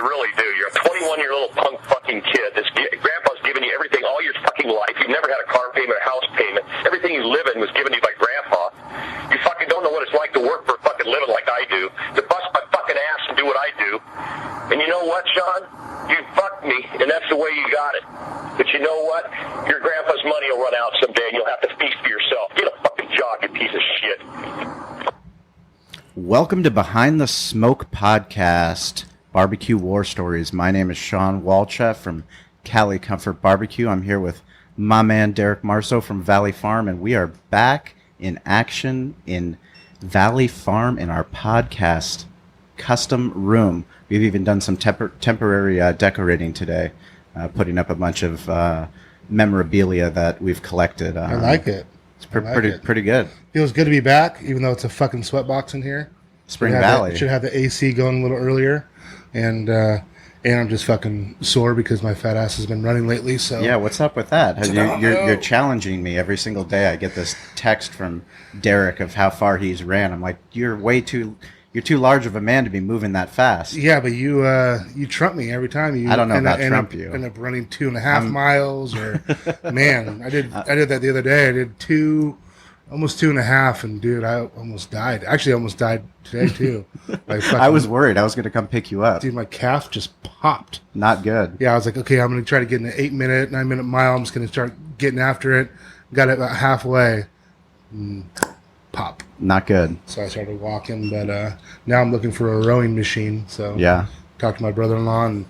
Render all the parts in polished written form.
really do. You're a 21-year-old punk fucking kid. Grandpa's given you everything all your fucking life. You've never had a car payment, a house payment. Everything you live in was given to you by Grandpa. You fucking don't know what it's like to work for a fucking living like I do, to bust my fucking ass and do what I do. And you know what, Shawn? You fucked me, and that's the way you got it. But you know what? Your grandpa's money will run out someday, and you'll have to feast for yourself. Get a fucking job, you piece of shit. Welcome to Behind the Smoke Podcast, Barbecue War Stories. My name is Shawn Walchef from Cali Comfort Barbecue. I'm here with my man Derek Marceau from Valley Farm, and we are back in action in Valley Farm in our podcast custom room. We've even done some temporary decorating today, putting up a bunch of memorabilia that we've collected. I like it. It's pretty good. Feels good to be back, even though it's a fucking sweatbox in here. Spring Valley. Should have the AC going a little earlier, and I'm just fucking sore because my fat ass has been running lately. So yeah, what's up with that? You're challenging me every single day. I get this text from Derek of how far he's ran. I'm like, you're too large of a man to be moving that fast. Yeah, but you trump me every time. I don't know about trump you. End up running 2.5 miles, or man, I did that the other day. I did almost 2.5, and dude, I almost died. Actually, I almost died today too. I was worried. I was going to come pick you up. Dude, my calf just popped. Not good. Yeah, I was like, okay, I'm going to try to get an 9-minute mile. I'm just going to start getting after it. Got it about halfway. Pop. Not good. So I started walking, but now I'm looking for a rowing machine. So yeah, talked to my brother-in-law, and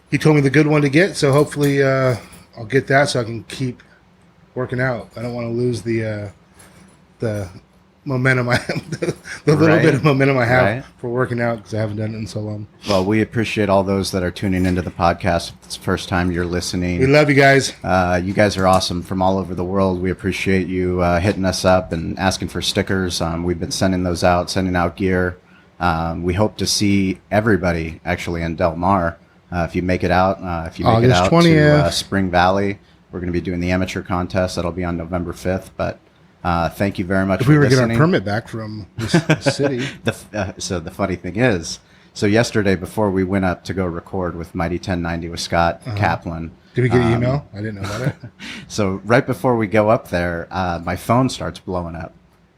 he told me the good one to get. So hopefully I'll get that so I can keep working out. I don't want to lose the momentum I have, the little bit of momentum I have for working out, because I haven't done it in so long. Well, we appreciate all those that are tuning into the podcast. If it's the first time you're listening. We love you guys. You guys are awesome from all over the world. We appreciate you hitting us up and asking for stickers. We've been sending those out, sending out gear. We hope to see everybody actually in Del Mar. If you make it out, August 20th. To Spring Valley, we're going to be doing the amateur contest. That'll be on November 5th, but thank you very much for listening. If we were getting a permit back from this city. So the funny thing is, yesterday before we went up to go record with Mighty 1090 with Scott Kaplan. Did we get an email? I didn't know about it. So right before we go up there, my phone starts blowing up.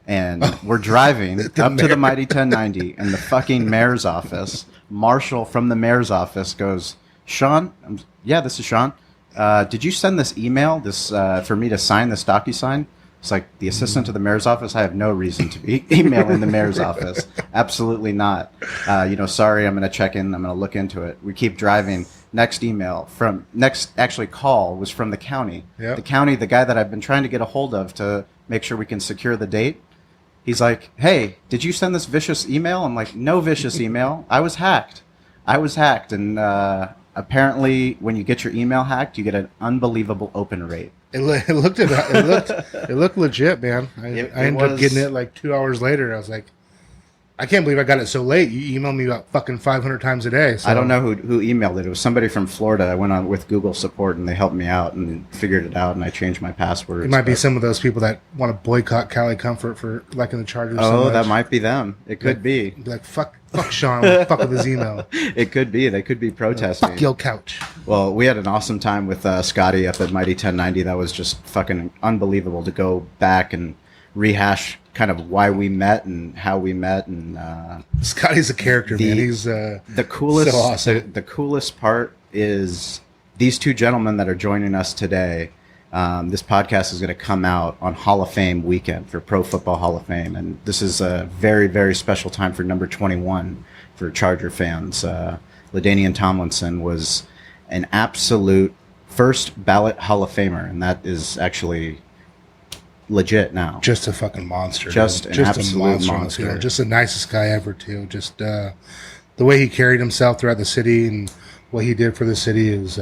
And we're driving up to the Mighty 1090, and the fucking mayor's office, Marshall from the mayor's office goes, Shawn? Yeah, this is Shawn. Did you send this email for me to sign this DocuSign? It's like, the assistant to the mayor's office? I have no reason to be emailing the mayor's office. Absolutely not. Sorry, I'm going to check in. I'm going to look into it. We keep driving. Next call was from the county. Yep. The county, the guy that I've been trying to get a hold of to make sure we can secure the date. He's like, hey, did you send this vicious email? I'm like, no vicious email. I was hacked. And apparently when you get your email hacked, you get an unbelievable open rate. It looked legit, man. I ended up getting it like 2 hours later. I was like, I can't believe I got it so late. You emailed me about fucking 500 times a day. So. I don't know who emailed it. It was somebody from Florida. I went on with Google support, and they helped me out and figured it out, and I changed my passwords. It might be some of those people that want to boycott Cali Comfort for liking the Chargers so much. That might be them. It could be. Like, fuck Shawn, fuck with his email. It could be. They could be protesting. Fuck your couch. Well, we had an awesome time with Scotty up at Mighty 1090. That was just fucking unbelievable to go back and rehash kind of why we met and how we met. And Scotty's a character, man. He's the coolest. So awesome. The coolest part is these two gentlemen that are joining us today. This podcast is going to come out on Hall of Fame weekend for Pro Football Hall of Fame, and this is a very, very special time for number 21 for Charger fans. Ladainian Tomlinson was an absolute first ballot Hall of Famer, and that is actually legit now. Just a fucking monster. Just an absolute monster. Just the nicest guy ever, too. Just the way he carried himself throughout the city and what he did for the city is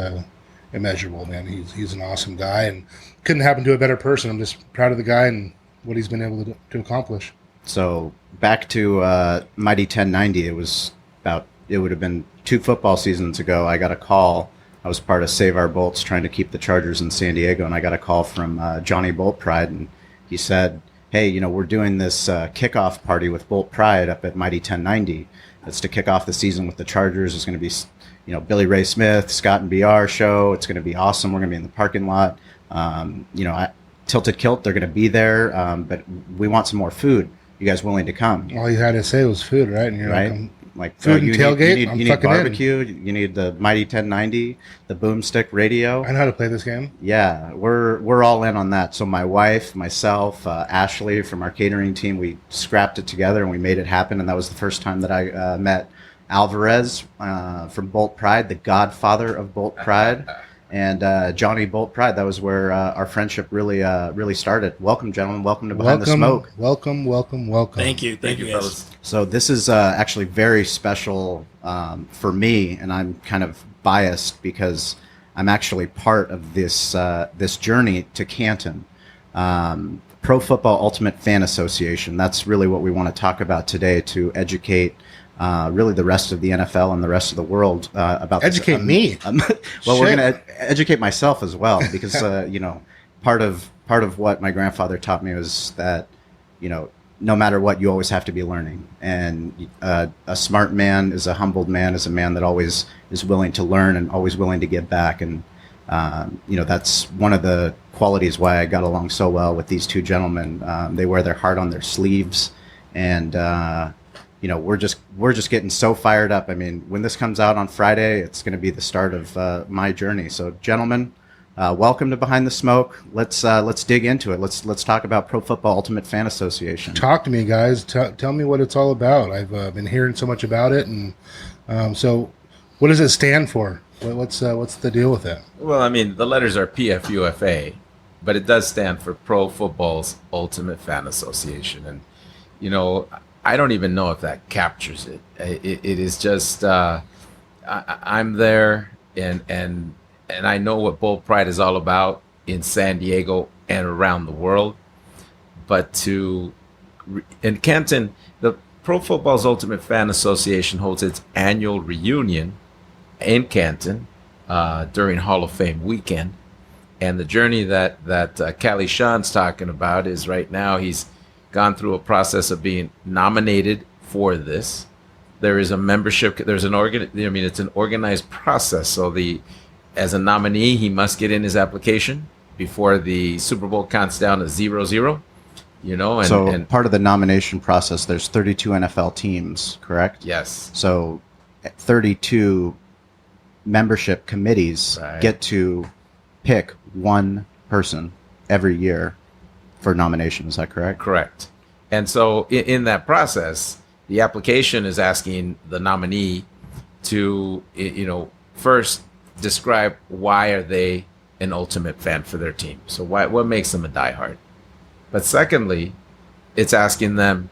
immeasurable, man. He's an awesome guy, and couldn't happen to a better person. I'm just proud of the guy and what he's been able to accomplish. So back to Mighty 1090, it would have been 2 football seasons ago. I got a call. I was part of Save Our Bolts trying to keep the Chargers in San Diego, and I got a call from Johnny Bolt Pride, and he said, hey, we're doing this kickoff party with Bolt Pride up at Mighty 1090. It's to kick off the season with the Chargers. It's going to be, Billy Ray Smith, Scott and BR show. It's going to be awesome. We're going to be in the parking lot. Tilted Kilt, they're going to be there, but we want some more food. You guys willing to come? All you had to say was food, right? And you're right? Like food and tailgate. You need barbecue. You need the Mighty 1090, the Boomstick radio. I know how to play this game. Yeah, we're all in on that. So my wife, myself, Ashley from our catering team, we scrapped it together and we made it happen. And that was the first time that I met Alvarez from Bolt Pride, the godfather of Bolt Pride. And Johnny Bolt Pride, that was where our friendship really started. Welcome, gentlemen. Welcome to Behind the Smoke. Welcome. Thank you, guys. So this is actually very special for me, and I'm kind of biased because I'm actually part of this journey to Canton. Pro Football Ultimate Fan Association. That's really what we want to talk about today, to educate really the rest of the NFL and the rest of the world about educate this. Me. Well, we're going to educate myself as well, because part of what my grandfather taught me was that no matter what, you always have to be learning, and a smart man is a humbled man, is a man that always is willing to learn and always willing to give back. And that's one of the qualities why I got along so well with these two gentlemen. They wear their heart on their sleeves, and we're just getting so fired up. I mean, when this comes out on Friday, it's going to be the start of my journey. So, gentlemen, welcome to Behind the Smoke. Let's dig into it. Let's talk about Pro Football Ultimate Fan Association. Talk to me, guys. Tell me what it's all about. I've been hearing so much about it, and so what does it stand for? What's the deal with that? Well, I mean, the letters are PFUFA, but it does stand for Pro Football's Ultimate Fan Association, and I don't even know if that captures it. It is just I'm there, and I know what Bolt Pride is all about in San Diego and around the world. But in Canton, the Pro Football's Ultimate Fan Association holds its annual reunion in Canton during Hall of Fame weekend. And the journey that Cali Shawn's talking about is right now he's gone through a process of being nominated for this. There is a membership. There's it's an organized process. So as a nominee, he must get in his application before the Super Bowl counts down to 0-0. And part of the nomination process, there's 32 NFL teams, correct? Yes. So 32 membership committees get to pick one person every year for nomination. Is that correct? Correct. And so in that process, the application is asking the nominee to, first describe why are they an ultimate fan for their team. So what makes them a diehard? But secondly, it's asking them,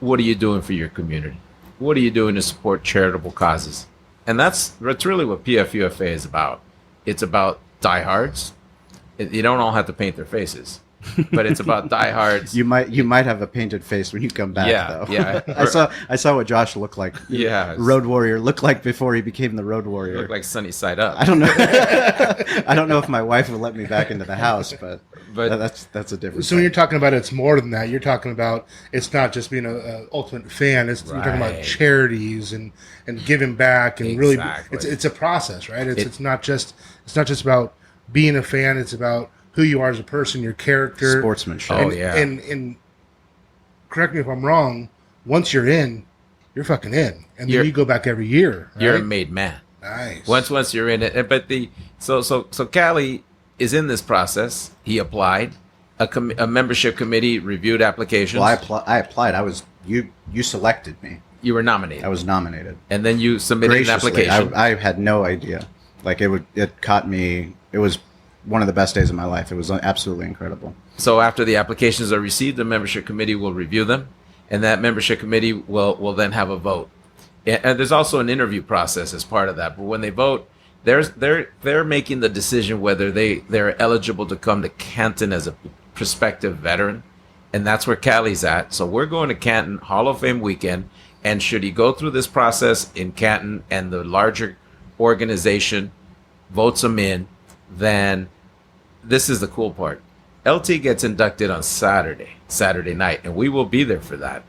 what are you doing for your community? What are you doing to support charitable causes? And that's really what PFUFA is about. It's about diehards. You don't all have to paint their faces. But it's about diehards. You might have a painted face when you come back. Yeah, though. yeah. I saw what Josh looked like. Yeah, Road Warrior looked like before he became the Road Warrior. Looked like Sunny Side Up. I don't know. I don't know if my wife will let me back into the house, but that's a different. So when you're talking about it's more than that. You're talking about it's not just being an ultimate fan. You're talking about charities and giving back and really. It's a process, right? It's not just about being a fan. It's about who you are as a person, your character, sportsmanship. And correct me if I'm wrong. Once you're in, you're fucking in, and then you go back every year. Right? You're a made man. Nice. Once you're in it, but so Cali is in this process. He applied. A membership committee reviewed applications. Well, I applied. You selected me. You were nominated. I was nominated, and then you submitted an application. I had no idea. Like it caught me. It was one of the best days of my life. It was absolutely incredible. So after the applications are received, the membership committee will review them, and that membership committee will then have a vote. And there's also an interview process as part of that. But when they vote, they're making the decision whether they're eligible to come to Canton as a prospective veteran, and that's where Cali's at. So we're going to Canton Hall of Fame weekend, and should he go through this process in Canton and the larger organization votes him in, then this is the cool part. LT gets inducted on Saturday night, and we will be there for that.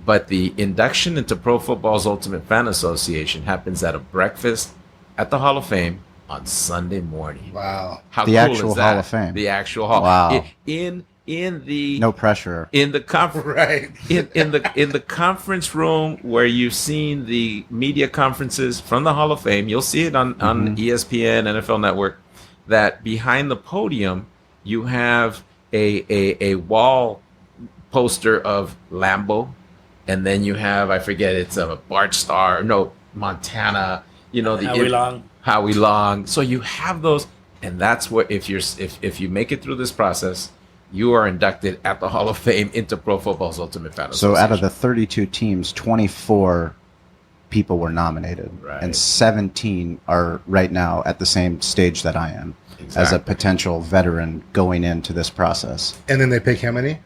But the induction into Pro Football's Ultimate Fan Association happens at a breakfast at the Hall of Fame on Sunday morning. Wow. How The cool actual is that? Hall of Fame. The actual Hall. Wow. In the No pressure. in the conference Right. in the conference room where you've seen the media conferences from the Hall of Fame, you'll see it on ESPN, NFL Network, that behind the podium you have a wall poster of Lambeau, and then you have, I forget, it's a Bart Starr, no, Montana, you know, Howie Long. So you have those, and that's what, if you make it through this process, you are inducted at the Hall of Fame into Pro Football's Ultimate Fan Association. So out of the 32 teams, 24 people were nominated, Right. and 17 are right now at the same stage that I am as a Exactly. potential veteran going into this process. And then they pick how many?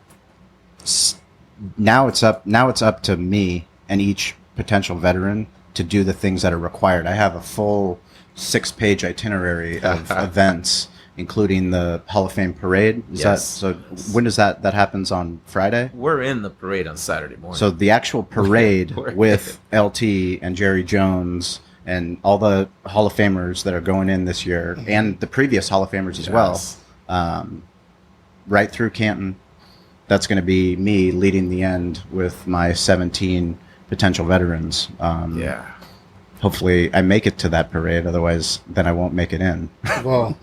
Now it's up to me and each potential veteran to do the things that are required. I have a full 6-page itinerary of events, including the Hall of Fame parade. Yes. When does that happens on Friday? We're in the parade on Saturday morning. So the actual parade We're- with LT and Jerry Jones and all the Hall of Famers that are going in this year, and the previous Hall of Famers as Yes. well, right through Canton. That's going to be me leading the end with my 17 potential veterans. Yeah. Hopefully I make it to that parade. Otherwise, then I won't make it in. Well,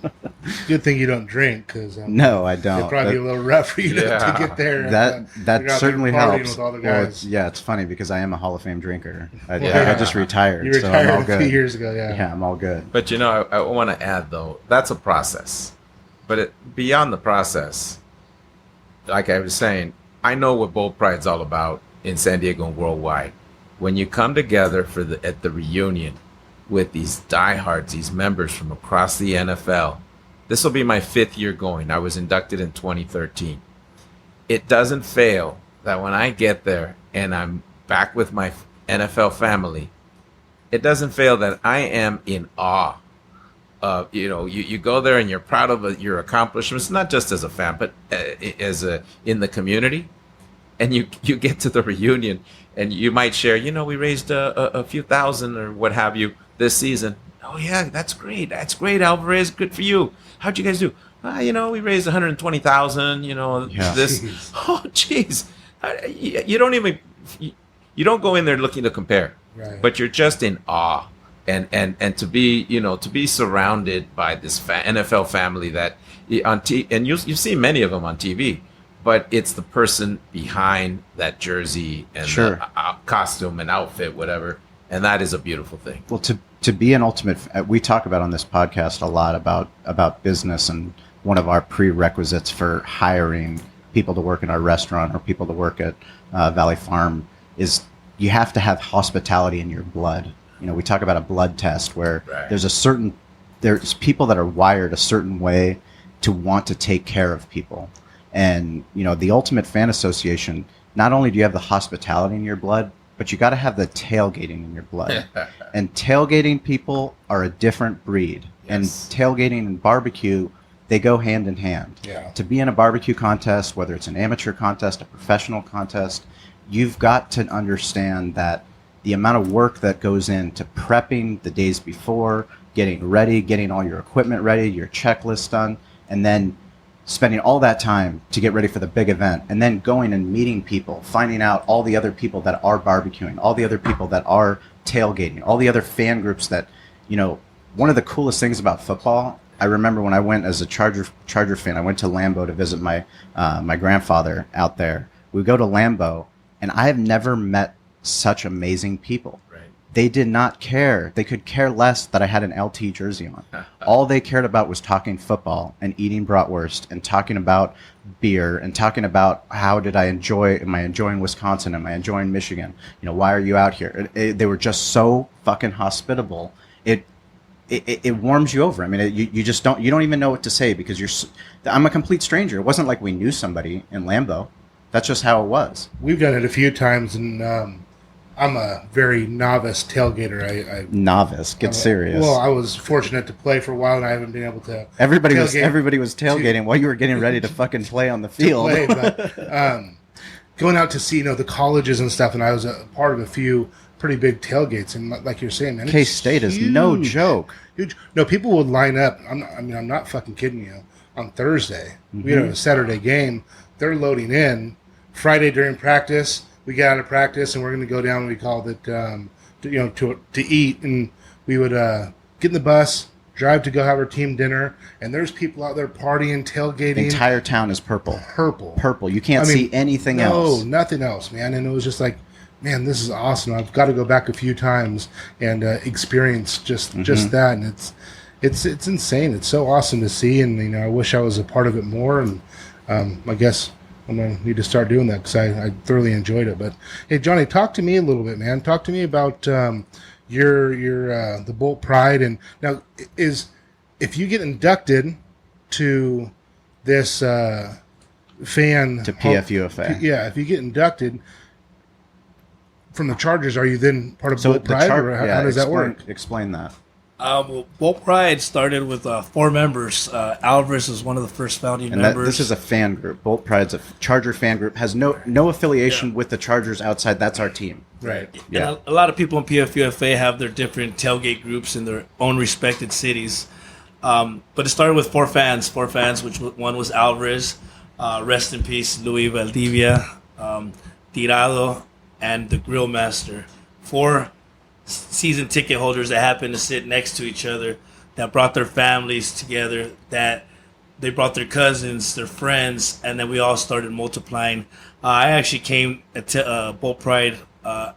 good thing you don't drink, because No, I don't. it'd probably be a little rough for you to Yeah. get there. and, That you're that out there certainly partying helps. With all the Well, guys. it's funny because I am a Hall of Fame drinker. I Yeah. just retired, You so I'm all retired a good. few years ago, yeah. Yeah, I'm all good. But I want to add, though, that's a process. But beyond the process, like I was saying, I know what Bold Pride's all about in San Diego and worldwide. When you come together at the reunion with these diehards, these members from across the NFL, this will be my 5th year going. I was inducted in 2013. It doesn't fail that when I get there and I'm back with my NFL family, it doesn't fail that I am in awe of, you go there and you're proud of your accomplishments, not just as a fan, but in the community. And you get to the reunion and you might share, we raised a few thousand or what have you this season. Oh yeah, that's great. That's great, Alvarez. Good for you. How'd you guys do? We raised 120,000, Yeah. this. Jeez. Oh, jeez. You don't go in there looking to compare, Right. but you're just in awe. And to be surrounded by this NFL family that and you've seen many of them on TV, but it's the person behind that jersey and Sure. the costume and outfit, whatever, and that is a beautiful thing. Well, to be an ultimate, we talk about on this podcast a lot about business, and one of our prerequisites for hiring people to work in our restaurant or people to work at Valley Farm is you have to have hospitality in your blood. We talk about a blood test where Right. there's people that are wired a certain way to want to take care of people. And, the Ultimate Fan Association, not only do you have the hospitality in your blood, but you got to have the tailgating in your blood. And tailgating people are a different breed. And Yes. tailgating and barbecue, they go hand in hand. Yeah. To be in a barbecue contest, whether it's an amateur contest, a professional contest, you've got to understand that the amount of work that goes into prepping the days before, getting ready, getting all your equipment ready, your checklist done, and then spending all that time to get ready for the big event, and then going and meeting people, finding out all the other people that are barbecuing, all the other people that are tailgating, all the other fan groups that, one of the coolest things about football, I remember when I went as a Charger fan, I went to Lambeau to visit my grandfather out there. We go to Lambeau, and I have never met such amazing people. Right. They did not care. They could care less that I had an LT jersey on. All they cared about was talking football and eating bratwurst and talking about beer and talking about am I enjoying Wisconsin? Am I enjoying Michigan? Why are you out here? They were just so fucking hospitable. It warms you over. I mean, you don't even know what to say because I'm a complete stranger. It wasn't like we knew somebody in Lambeau. That's just how it was. We've done it a few times, and I'm a very novice tailgater. Novice, get serious. Well, I was fortunate to play for a while, and I haven't been able to. Everybody was tailgating while you were getting ready to fucking play on the field. Going out to see the colleges and stuff, and I was a part of a few pretty big tailgates, and like you're saying, man, K-State is no joke. Huge. No, people would line up. I'm not fucking kidding you. On Thursday, we had a Saturday game. They're loading in. Friday during practice, we get out of practice, and we're going to go down. We called it, to eat, and we would get in the bus, drive to go have our team dinner, and there's people out there partying, tailgating. The entire town is purple. Purple. You can't see anything else. No, nothing else, man. And it was just like, man, this is awesome. I've got to go back a few times and experience just that. And it's insane. It's so awesome to see. And, I wish I was a part of it more. And I guess I'm going to need to start doing that because I thoroughly enjoyed it. But, hey, Johnny, talk to me a little bit, man. Talk to me about your the Bolt Pride. And now if you get inducted to this fan to PFUFA. If you get inducted from the Chargers, are you then part of Bolt Pride, or how does that work? Explain that. Well, Bolt Pride started with 4 members. Alvarez was one of the first founding members. This is a fan group. Bolt Pride's a Charger fan group. Has no affiliation with the Chargers outside. That's our team. Right. Yeah. And a lot of people in PFUFA have their different tailgate groups in their own respected cities. But it started with 4 fans, which one was Alvarez, rest in peace, Luis Valdivia, Tirado, and the Grill Master. 4 season ticket holders that happened to sit next to each other, that brought their families together, that they brought their cousins, their friends, and then we all started multiplying. I actually came to Bolt Pride a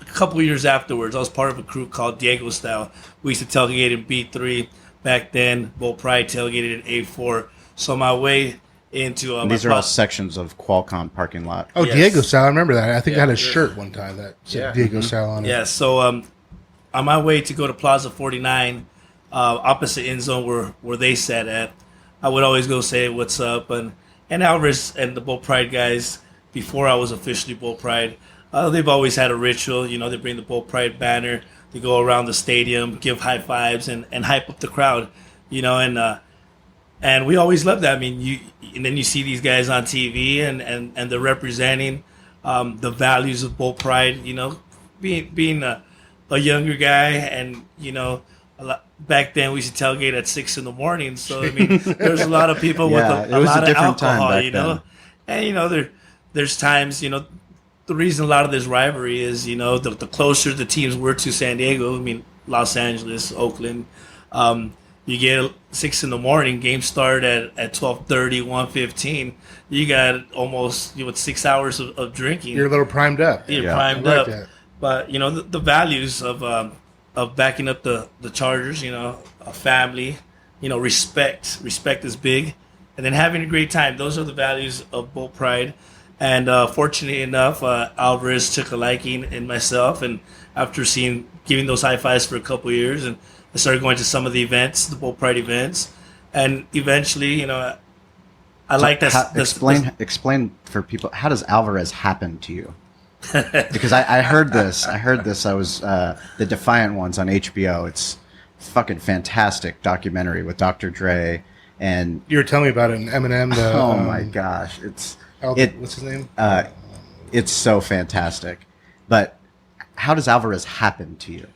couple years afterwards. I was part of a crew called Diego Style. We used to tailgate in B3 back then. Bolt Pride tailgated in A4. So my way into these are all sections of Qualcomm parking lot. Oh, yes. Diego Style, I remember that. I think I had a shirt one time that said Diego Style on it. Yeah, so on my way to go to Plaza 49, opposite end zone where they sat at, I would always go say what's up. And Alvarez and the Bolt Pride guys, before I was officially Bolt Pride, they've always had a ritual. They bring the Bolt Pride banner, they go around the stadium, give high fives, and hype up the crowd, and we always love that. I mean, and then you see these guys on TV, and they're representing the values of Bolt Pride. Being a younger guy, and back then we used to tailgate at 6 a.m. So I mean, there's a lot of people with a lot of alcohol. And there's times. The reason a lot of this rivalry is the closer the teams were to San Diego. I mean, Los Angeles, Oakland. You get 6 a.m, games start at 12:30, 1:15. You got almost 6 hours of drinking. You're a little primed up. You're primed up. That. But the values of backing up the Chargers, a family, respect is big, and then having a great time. Those are the values of Bolt Pride. And fortunately enough, Alvarez took a liking in myself, and after giving those high fives for a couple of years, and I started going to some of the events, the Bolt Pride events, and eventually, I like that. Explain for people, how does Alvarez happen to you? Because I heard this. I was the Defiant Ones on HBO. It's fucking fantastic documentary with Dr. Dre, and you were telling me about it in Eminem. Oh my gosh, what's his name? It's so fantastic. But how does Alvarez happen to you?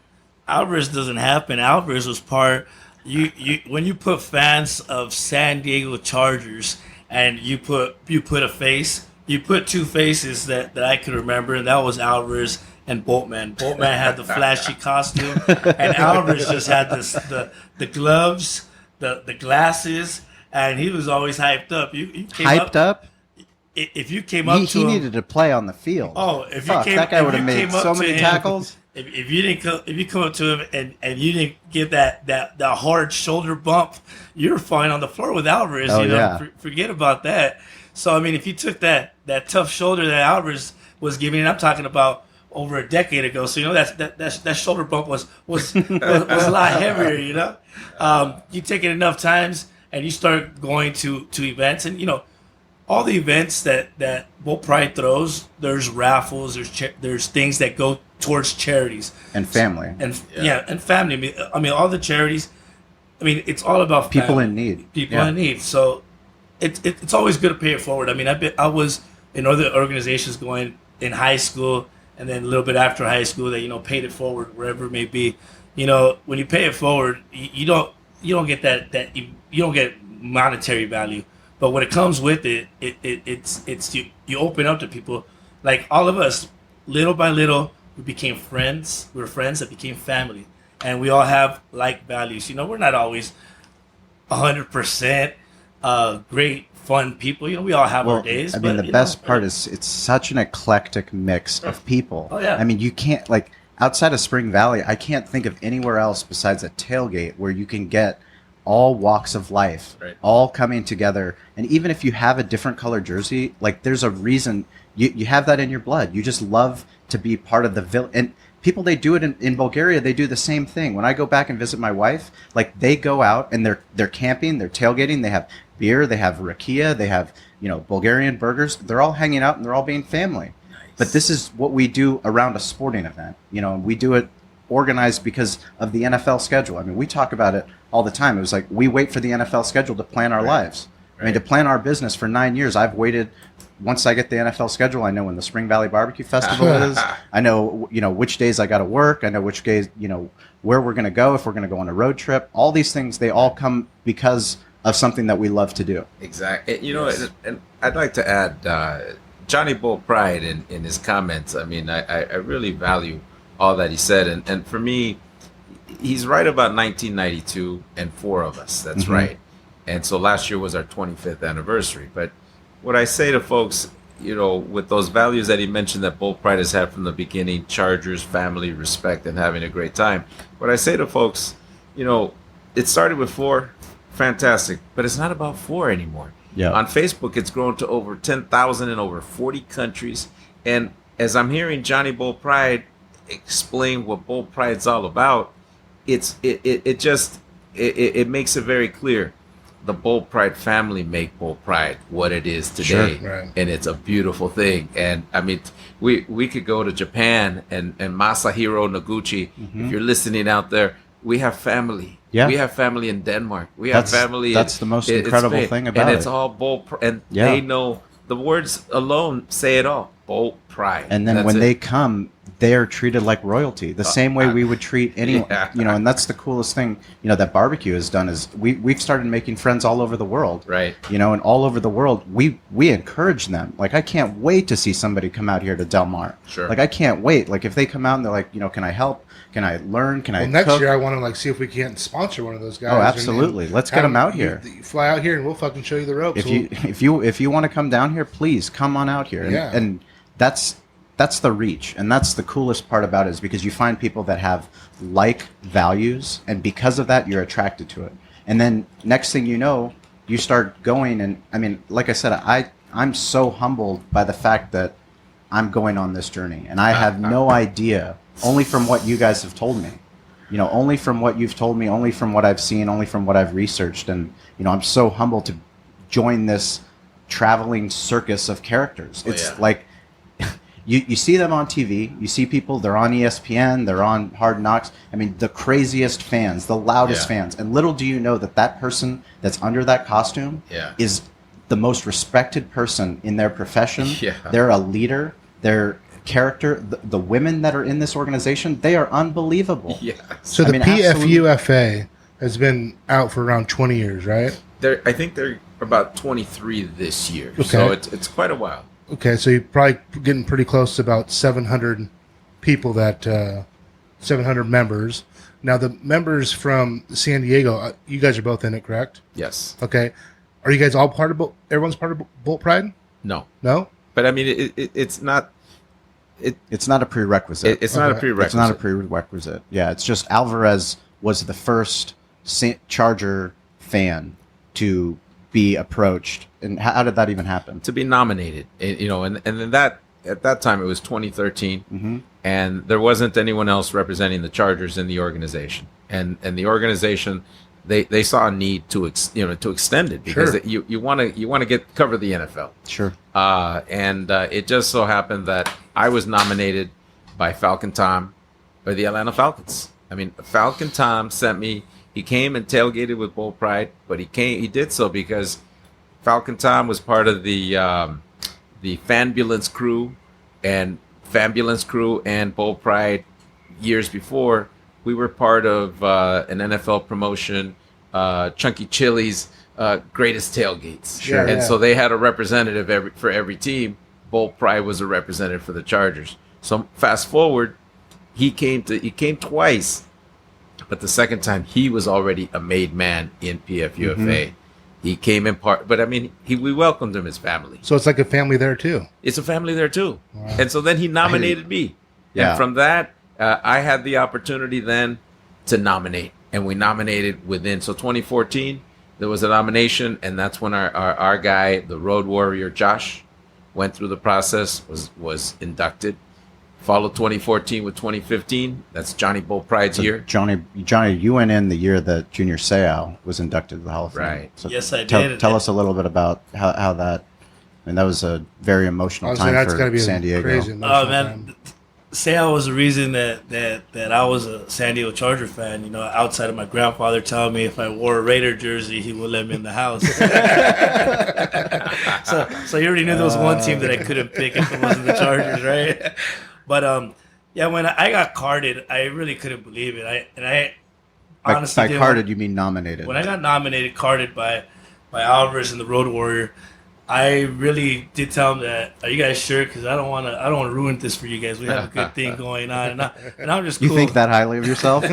Alvarez doesn't happen. Alvarez was part. When you put fans of San Diego Chargers and you put a face, you put 2 faces that I could remember, and that was Alvarez and Boltman. Boltman had the flashy costume, and Alvarez just had the gloves, the glasses, and he was always hyped up. You came hyped up? If you came up to him, he needed to play on the field. Oh, that guy would have made so many tackles. If you come up to him and you didn't get that hard shoulder bump, you're falling on the floor with Alvarez. Forget about that. So I mean, if you took that tough shoulder that Alvarez was giving, and I'm talking about over a decade ago, so that shoulder bump was a lot heavier. You take it enough times, and you start going to events, and all the events that Bull Pride throws, there's raffles, there's things that go towards charities and family, and and family. I mean, all the charities. I mean, it's all about people family. in need. People in need. So it's always good to pay it forward. I mean, I was in other organizations going in high school, and then a little bit after high school that paid it forward wherever it may be. When you pay it forward, you don't get you don't get monetary value. But when it comes with it's you open up to people. Like all of us, little by little, we became friends. We were friends that became family, and we all have like values. We're not always 100% great, fun people. We all have our days. I mean, the best part is it's such an eclectic mix of people. Oh yeah. I mean, you can't outside of Spring Valley, I can't think of anywhere else besides a tailgate where you can get all walks of life, all coming together. And even if you have a different color jersey, there's a reason you have that in your blood. You just love to be part of the village. And people, they do it in Bulgaria. They do the same thing. When I go back and visit my wife, they go out and they're camping, they're tailgating, they have beer, they have rakia, they have, Bulgarian burgers. They're all hanging out and they're all being family. Nice. But this is what we do around a sporting event. We do it organized because of the NFL schedule. I mean, we talk about it all the time. It was like we wait for the NFL schedule to plan our lives. I mean, to plan our business for 9 years, I've waited. Once I get the NFL schedule, I know when the Spring Valley Barbecue Festival is. I know, which days I got to work. I know which days, where we're going to go, if we're going to go on a road trip. All these things, they all come because of something that we love to do. Exactly. And I'd like to add Johnny Bull Pride in his comments. I mean, I really value all that he said. And for me, he's right about 1992 and 4 of us. That's right. And so last year was our 25th anniversary. But what I say to folks, with those values that he mentioned that Bull Pride has had from the beginning, Chargers, family, respect, and having a great time. What I say to folks, it started with 4, fantastic, but it's not about 4 anymore. Yeah. On Facebook, it's grown to over 10,000 in over 40 countries. And as I'm hearing Johnny Bull Pride explain what Bull Pride's all about, it makes it very clear. The Bull Pride family make Bull Pride what it is today. Sure, right. And it's a beautiful thing. And I mean, we could go to Japan and Masahiro Noguchi, if you're listening out there, we have family. Yeah. We have family in Denmark. We have family. That's the most incredible thing about it. And it's all Bull Pride. And they know the words alone say it all. Bull Pride. And then when they come, they are treated like royalty, the same way we would treat anyone. And that's the coolest thing, that barbecue has done is we've started making friends all over the world. Right. And all over the world, we encourage them. I can't wait to see somebody come out here to Del Mar. Sure. I can't wait. If they come out and they're like, can I help? Can I learn? Can I next cook? year I want to see if we can't sponsor one of those guys. Oh, absolutely. Let's get them out here. You fly out here and we'll fucking show you the ropes. If you want to come down here, please come on out here. And that's the reach, and that's the coolest part about it, is because you find people that have like values, and because of that, you're attracted to it. And then next thing you know, you start going, and I mean, like I said, I'm so humbled by the fact that I'm going on this journey, and I have no idea, only from what you guys have told me, only from what you've told me, only from what I've seen, only from what I've researched, and I'm so humbled to join this traveling circus of characters. It's like, You see them on TV, you see people, they're on ESPN, they're on Hard Knocks. I mean, the craziest fans, the loudest fans. And little do you know that person that's under that costume is the most respected person in their profession. Yeah. They're a leader, their character, the women that are in this organization, they are unbelievable. Yeah. So the PFUFA has been out for around 20 years, right? I think they're about 23 this year. Okay. So it's quite a while. Okay, so you're probably getting pretty close to about 700 people 700 members. Now, the members from San Diego, you guys are both in it, correct? Yes. Okay. Are you guys all part of everyone's part of Bull Pride? No. No? But I mean, it's not... It's not a prerequisite. It's not a prerequisite. It's not a prerequisite. Yeah, it's just Alvarez was the first Charger fan to be approached. And how did that even happen? To be nominated, and then that at that time it was 2013, and there wasn't anyone else representing the Chargers in the organization, and the organization they saw a need to extend it because Sure. you want to cover the NFL. Sure. And it just so happened that I was nominated by Falcon Tom by the Atlanta Falcons. I mean, Falcon Tom sent me. He came and tailgated with Bull Pride, but he did so because Falcon Tom was part of the Fanbulance crew, and Bull Pride years before. We were part of an NFL promotion, Chunky Chili's greatest tailgates. Sure. And so they had a representative for every team. Bull Pride was a representative for the Chargers. So fast forward, he came twice, but the second time he was already a made man in PFUFA. Mm-hmm. He came in part, but I mean, we welcomed him as family. So it's like a family there too. It's a family there too. Wow. And so then he nominated me. Yeah. And from that, I had the opportunity then to nominate. And we nominated within, so 2014, there was a nomination, and that's when our guy, the Road Warrior Josh, went through the process, was inducted. Followed 2014 with 2015. That's Johnny Bull Pride's year. Johnny, you went in the year that Junior Seau was inducted to the Hall of Fame. Right. So Yes, I did. Tell us a little bit about how that. I mean, that was a very emotional Honestly, time that's got to for be San a Diego. crazy Oh emotional man, time. Seau was the reason that I was a San Diego Charger fan. You know, outside of my grandfather telling me if I wore a Raider jersey, he would let me in the house. so you already knew there was one team that I couldn't pick if it wasn't the Chargers, right? But yeah, when I got carded, I really couldn't believe it. I honestly By didn't carded, you mean nominated? when I got nominated, carded by Alvarez and the Road Warrior, I really did tell them that, are you guys sure? Because I don't want to ruin this for you guys. We have a good thing going on, and I'm just cool. You think that highly of yourself?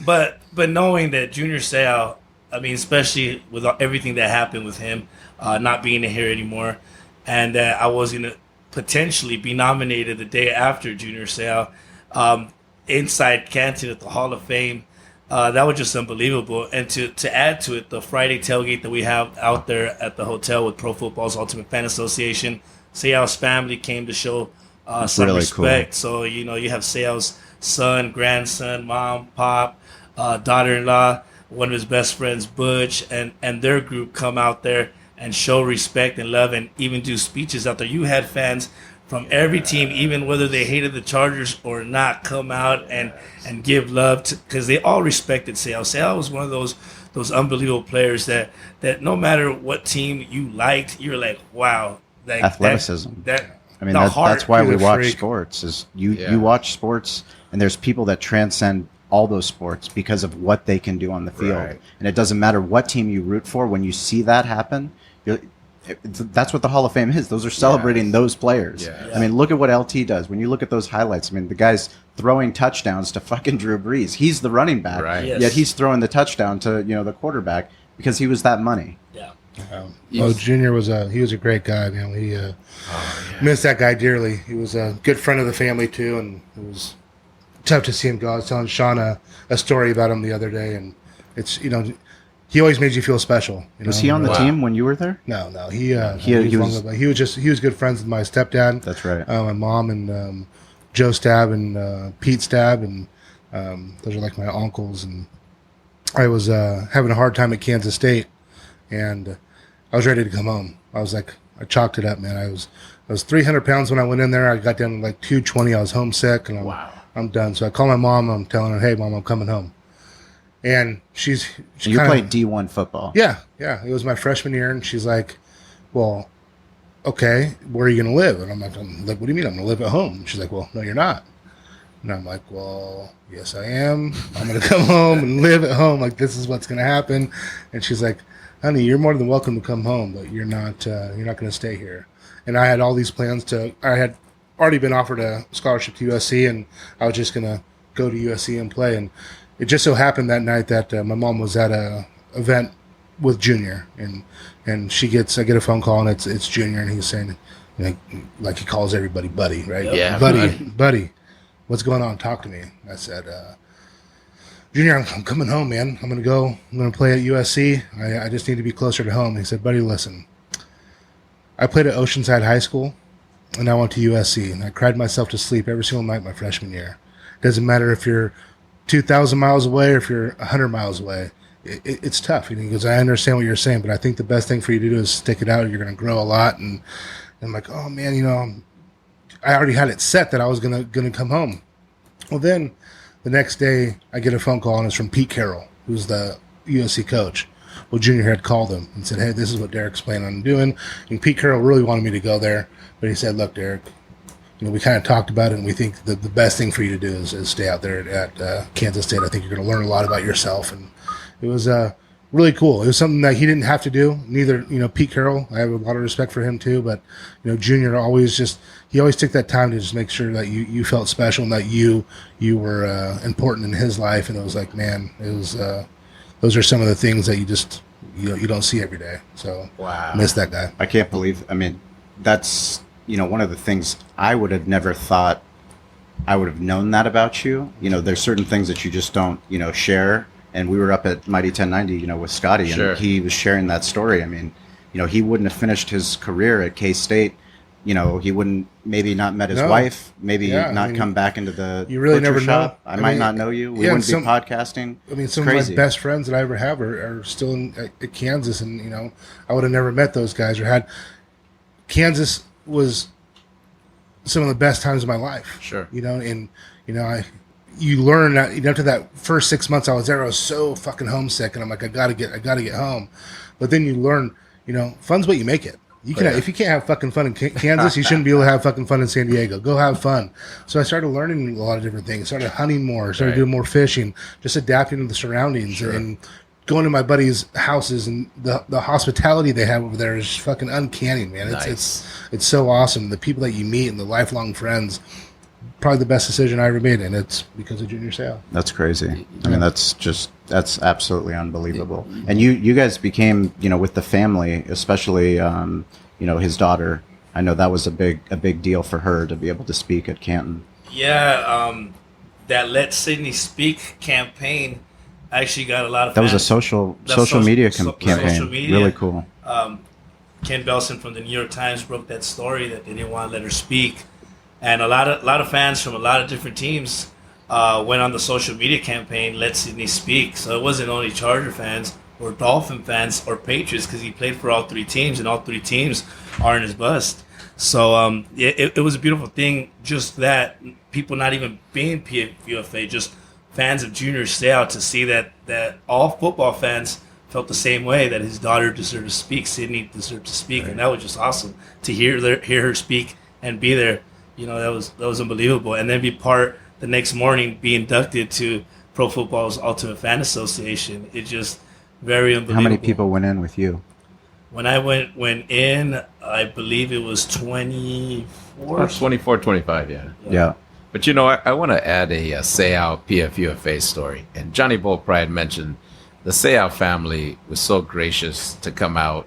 But knowing that Junior Seau, I mean, especially with everything that happened with him not being here anymore, and that I was going to potentially be nominated the day after Junior Seau inside Canton at the Hall of Fame. That was just unbelievable. And to add to it, the Friday tailgate that we have out there at the hotel with Pro Football's Ultimate Fan Association, Seau's family came to show some really respect. cool. So, you know, you have Seau's son, grandson, mom, pop, daughter-in-law, one of his best friends, Butch, and their group come out there and show respect and love and even do speeches out there. You had fans from every team, even whether they hated the Chargers or not, come out and give love because they all respected Seau. Seau was one of those unbelievable players that no matter what team you liked, you're like, wow. Like, Athleticism. I mean, the heart. that's why He's we a watch freak. sports. Is Yeah. you watch sports, and there's people that transcend all those sports because of what they can do on the field. Right. And it doesn't matter what team you root for. When you see that happen, that's what the Hall of Fame is. Those are celebrating those players. Yeah. I mean, look at what LT does. When you look at those highlights, I mean, the guy's throwing touchdowns to fucking Drew Brees. He's the running back, Right. Yes. yet he's throwing the touchdown to the quarterback because he was that money. Yeah. Junior was a great guy, man. We missed that guy dearly. He was a good friend of the family too, and it was tough to see him go. I was telling Shawn a story about him the other day, and it's he always made you feel special. Was he on the team when you were there? No. He was good friends with my stepdad. That's right. My mom and Joe Stab and Pete Stab, and those are like my uncles. And I was having a hard time at Kansas State, and I was ready to come home. I was like, I chalked it up, man. I was 300 pounds when I went in there. I got down to like 220. I was homesick, and I'm done. So I call my mom. I'm telling her, hey, Mom, I'm coming home. And she You played D1 football. Yeah. It was my freshman year, and she's like, well, okay, where are you going to live? And I'm like, what do you mean I'm going to live at home? And she's like, well, no, you're not. And I'm like, well, yes, I am. I'm going to come home and live at home. Like, this is what's going to happen. And she's like, honey, you're more than welcome to come home, but you're not going to stay here. And I had all these plans I had already been offered a scholarship to USC, and I was just going to go to USC and play. And it just so happened that night that my mom was at a event with Junior, and I get a phone call, and it's Junior, and he's saying, like he calls everybody buddy, right? Yeah, buddy, what's going on? Talk to me. I said, Junior, I'm coming home, man. I'm gonna play at USC. I just need to be closer to home. He said, buddy, listen, I played at Oceanside High School, and I went to USC, and I cried myself to sleep every single night my freshman year. Doesn't matter if you're 2,000 miles away or if you're 100 miles away, it's tough. And he goes, I understand what you're saying, but I think the best thing for you to do is stick it out. You're going to grow a lot. And I'm like, oh man, you know, I already had it set that I was gonna come home. Well, then the next day I get a phone call and it's from Pete Carroll, who's the USC coach. Well, Junior had called him and said, hey, this is what Derek's planning on doing. And Pete Carroll really wanted me to go there, but he said, look, Derek, you know, we kind of talked about it, and we think that the best thing for you to do is stay out there at Kansas State. I think you're going to learn a lot about yourself. And it was really cool. It was something that he didn't have to do. Neither, you know, Pete Carroll, I have a lot of respect for him too, but, you know, Junior always took that time to just make sure that you felt special and that you were important in his life. And it was like, man, it was those are some of the things that you don't see every day. So wow, miss that guy. I can't believe. I mean, that's, you know, one of the things I would have never thought I would have known that about you. You know, there's certain things that you just don't, you know, share. And we were up at Mighty 1090, you know, with Scotty, Sure. and he was sharing that story. I mean, you know, he wouldn't have finished his career at K-State. You know, he wouldn't, maybe not met his wife, maybe not come back into the you really butcher never shop. know. I might not know you. We wouldn't be podcasting. I mean, some Crazy. of my best friends that I ever have are still at Kansas, and, you know, I would have never met those guys or had. Kansas was some of the best times of my life. Sure. You know, and, you know, you learn that, you know, after that first 6 months I was there, I was so fucking homesick, and I'm like, I gotta get home. But then you learn, you know, fun's what you make it. You can, if you can't have fucking fun in Kansas, you shouldn't be able to have fucking fun in San Diego. Go have fun. So I started learning a lot of different things. Started hunting more. Started doing more fishing. Just adapting to the surroundings and going to my buddies' houses, and the hospitality they have over there is fucking uncanny, man. It's so awesome. The people that you meet and the lifelong friends. Probably the best decision I ever made, and it's because of Junior Seau. That's crazy. I mean, that's absolutely unbelievable. And you guys became, you know, with the family, especially, you know, his daughter. I know that was a big deal for her to be able to speak at Canton. Yeah, that Let Sydney Speak campaign actually got a lot of. That was a social media campaign. Social media. Really cool. Ken Belson from the New York Times broke that story that they didn't want to let her speak. And a lot of fans from a lot of different teams went on the social media campaign, Let Sydney Speak. So it wasn't only Charger fans or Dolphin fans or Patriots, because he played for all three teams, and all three teams are in his bust. So it was a beautiful thing, just that people not even being PFUFA, just fans of Junior Seau, to see that all football fans felt the same way, that his daughter deserved to speak, Sydney deserved to speak, and that was just awesome to hear her speak and be there. You know, that was unbelievable. And then be the next morning, be inducted to Pro Football's Ultimate Fan Association. It just very unbelievable. How many people went in with you? When I went in, I believe it was 24. 24, 25, Yeah. But, you know, I want to add a Seau PFUFA story. And Johnny Bullpride mentioned the Seau family was so gracious to come out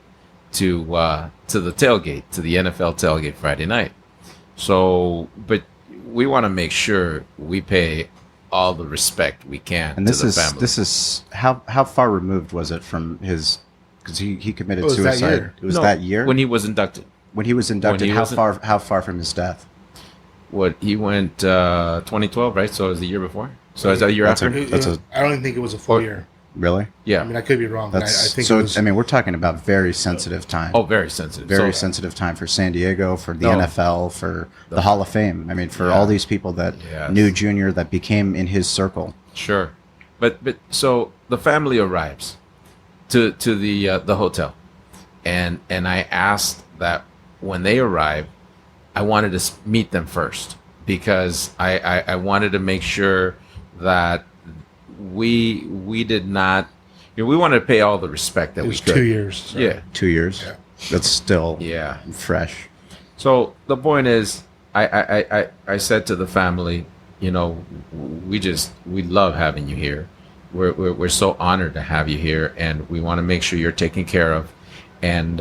to the tailgate, to the NFL tailgate Friday night. So, but we want to make sure we pay all the respect we can and to the family. This is how far removed was it from his? Because he committed suicide. That year. It was that year when he was inducted. When he was inducted, how far from his death? What, he went 2012, right? So it was the year before. So is that a year after? I don't even think it was a full year. Really? Yeah. I mean, I could be wrong, but I think so. it was. I mean, we're talking about very sensitive time. Oh, very sensitive. Very sensitive time for San Diego, for the NFL, for the Hall of Fame. I mean, for all these people that knew Junior, that became in his circle. Sure, but so the family arrives to the hotel, and I asked that when they arrive, I wanted to meet them first, because I wanted to make sure that we did not, you know, we wanted to pay all the respect that we could. 2 years. So. Yeah, 2 years. Yeah. That's still fresh. So the point is, I said to the family, you know, we love having you here. We're so honored to have you here, and we want to make sure you're taken care of, and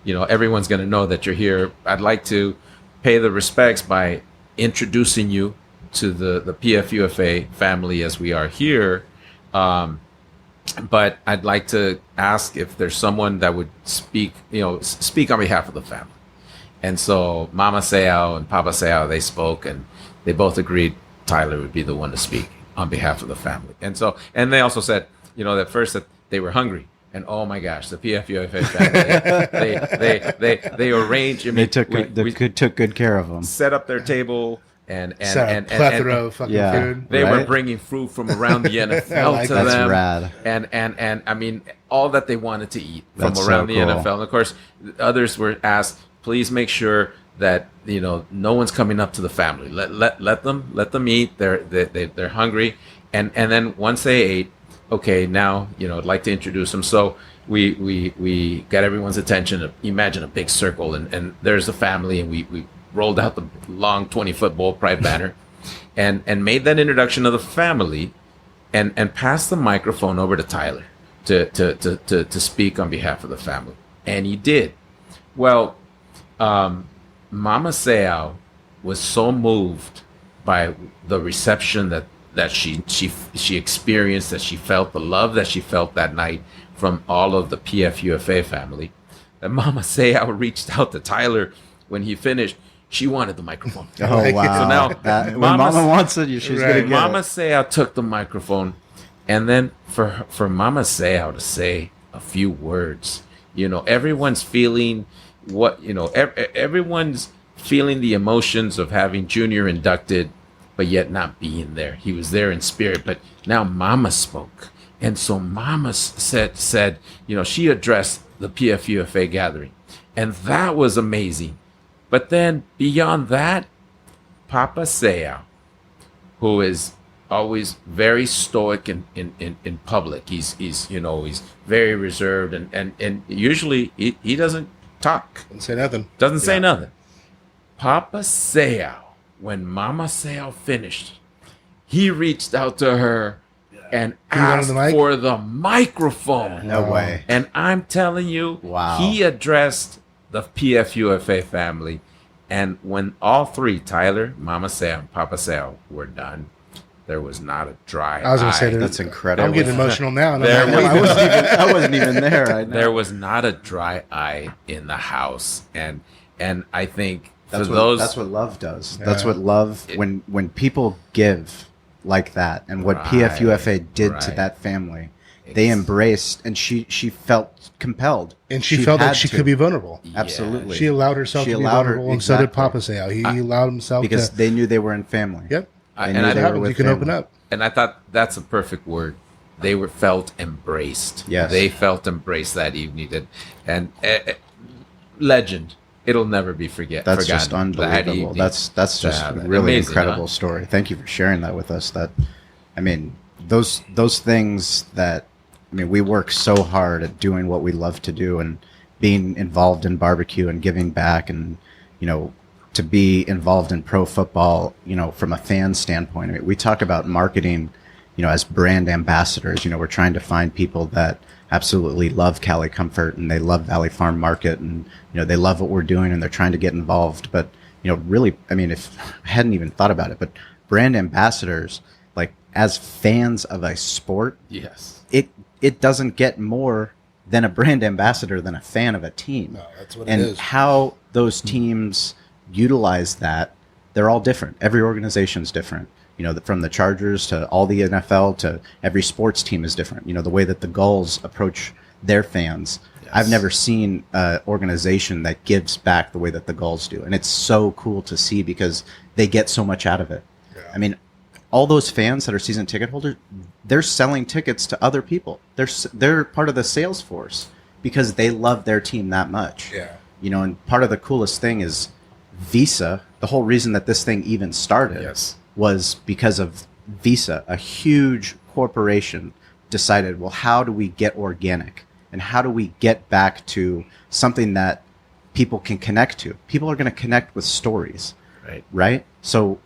you know, everyone's going to know that you're here. I'd like to pay the respects by introducing you to the PFUFA family as we are here. But I'd like to ask if there's someone that would speak on behalf of the family. And so Mama Seau and Papa Seau, they spoke, and they both agreed Tyler would be the one to speak. on behalf of the family. And so, and they also said, you know, at first that they were hungry. And oh my gosh, the PFUFA family, they arranged. I mean, They took good care of them. set up their table and plethora of fucking food. They were Right? bringing fruit from around the NFL like to that. them. That's rad. And I mean, all that they wanted to eat from That's around so the cool. NFL. And of course, others were asked, please make sure that, you know, no one's coming up to the family. Let them eat. They're hungry. And then once they ate, okay, now, you know, I'd like to introduce them. So we got everyone's attention. Imagine a big circle, and there's the family, and we rolled out the long 20-foot bull pride banner and made that introduction of the family and passed the microphone over to Tyler to speak on behalf of the family. And he did. Well, Mama Seau was so moved by the reception that she experienced, that she felt, the love that she felt that night from all of the PFUFA family, that Mama Seau reached out to Tyler when he finished. She wanted the microphone. Oh wow! So now, when Mama wants it, she's Right. gonna get Mama it. Seau took the microphone, and then for Mama Seau to say a few words, you know, everyone's feeling what, you know, everyone's feeling the emotions of having Junior inducted, but yet not being there. He was there in spirit, but now Mama spoke. And so Mama said, you know, she addressed the PFUFA gathering. And that was amazing. But then beyond that, Papa Seau, who is always very stoic in public. He's you know, he's very reserved and usually he doesn't talk. Didn't say nothing. Doesn't say nothing. Papa Seau, when Mama Seau finished, he reached out to her and He wanted asked the mic? for the microphone. No way. And I'm telling you, Wow. he addressed the PFUFA family. And when all three, Tyler, Mama Seau, and Papa Seau, were done, there was not a dry I was going to say eye. That's incredible. I'm getting emotional now. And There I'm like, was- I wasn't even there. I know. There was not a dry eye in the house. And I think That's for what, those... that's what love does. That's Yeah. what love, when people give like that, and what Right, PFUFA did to right. that family, they embraced, and she felt compelled. and she felt had like she to. could be vulnerable. Absolutely. She allowed herself She to be allowed her- vulnerable, and so did exactly. Papa Seau. He allowed himself because to. they knew they were in family. Yep. I- They and knew I they That were happens. with You can open family. up. And I thought that's a perfect word. They were felt embraced. Yes. They felt embraced that evening. And legend. It'll never be That's forgotten. just That unbelievable. evening. That's just Yeah, a really amazing, incredible huh? story. Thank you for sharing that with us. That, I mean, those things that, I mean, we work so hard at doing what we love to do and being involved in barbecue and giving back, and, you know, to be involved in pro football, you know, from a fan standpoint. I mean, we talk about marketing, you know, as brand ambassadors. You know, we're trying to find people that absolutely love Cali Comfort and they love Valley Farm Market, and, you know, they love what we're doing and they're trying to get involved. But, you know, really, I mean, if I hadn't even thought about it, but brand ambassadors, like, as fans of a sport, Yes. it doesn't get more than a brand ambassador than a fan of a team. No, that's what it and is. how those teams utilize that, they're all different. Every organization's different. You know, from the Chargers to all the NFL to every sports team is different. You know, the way that the Gulls approach their fans. Yes. I've never seen an organization that gives back the way that the Gulls do. And it's so cool to see because they get so much out of it. I mean, all those fans that are season ticket holders, they're selling tickets to other people. They're part of the sales force because they love their team that much. Yeah. You know, and part of the coolest thing is Visa. The whole reason that this thing even started Yes. was because of Visa. A huge corporation decided, well, how do we get organic? And how do we get back to something that people can connect to? People are going to connect with stories, Right. right? So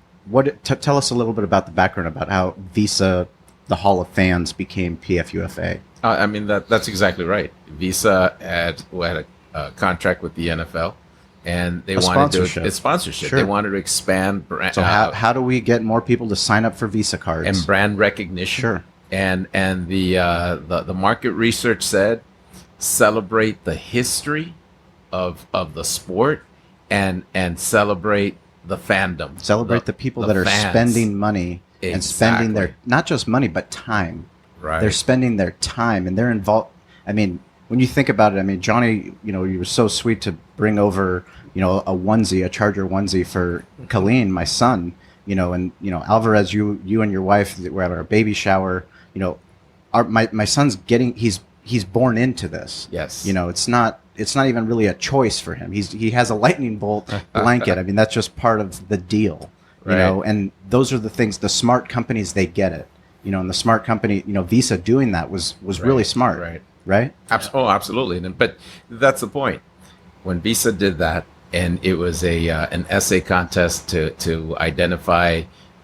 tell us a little bit about the background about how Visa, the Hall of Fans, became PFUFA. I mean, that's exactly right. Visa had a contract with the NFL, and they A wanted sponsorship. to sponsorship. Sure. They wanted to expand brand, So how do we get more people to sign up for Visa cards? and brand recognition. Sure. And the market research said celebrate the history of the sport and celebrate the fandom. Celebrate the people that are fans. spending money and spending Exactly. their not just money but time. Right. They're spending their time and they're involved. I mean, when you think about it, I mean, Johnny, you were so sweet to bring over, a onesie, a Charger onesie for Colleen, my son, and Alvarez, you and your wife were at our baby shower. My son's he's born into this. Yes. It's not even really a choice for him. He has a lightning bolt blanket. I mean, that's just part of the deal. Right. And those are the things. The smart companies, they get it. And the smart company, Visa doing that was really smart. Right. Right? Absolutely. But that's the point. When Visa did that, and it was an essay contest to identify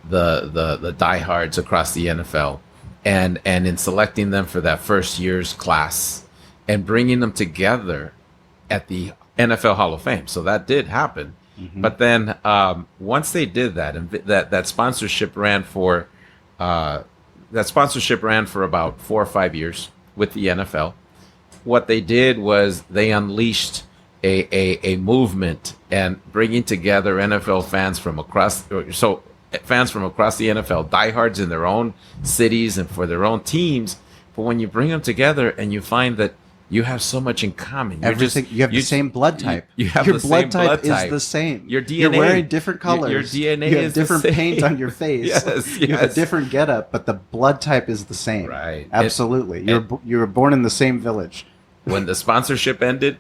the diehards across the NFL, and in selecting them for that first year's class and bringing them together at the NFL Hall of Fame. So that did happen. Mm-hmm. But then once they did that, and that sponsorship ran for about 4 or 5 years with the NFL. What they did was they unleashed a movement and bringing together NFL fans from across the NFL, diehards in their own cities and for their own teams. But when you bring them together and you find that you have so much in common, you have the same blood type. You have your the blood same type blood type. is the same. Your DNA. You're wearing different colors. Your DNA you have is different the same. paint on your face. Yes, You have a yes. different getup, but the blood type is the same. Right. Absolutely. You were born in the same village. When the sponsorship ended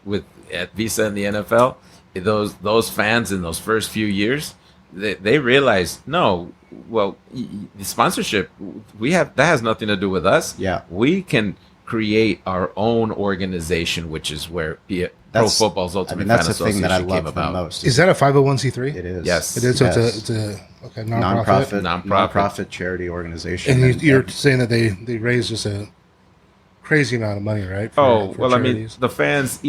at Visa and the NFL, those fans in those first few years, they realized, no, well, the sponsorship that has nothing to do with us. Yeah. We can create our own organization, which is where Pro Football's Ultimate that's Fan the thing that I Association came love the about. most. Is that a 501c3? It is. Yes. It is. So Yes. it's a nonprofit. Nonprofit charity organization. And you're saying that they raise just a crazy amount of money, right? for charities? The fans,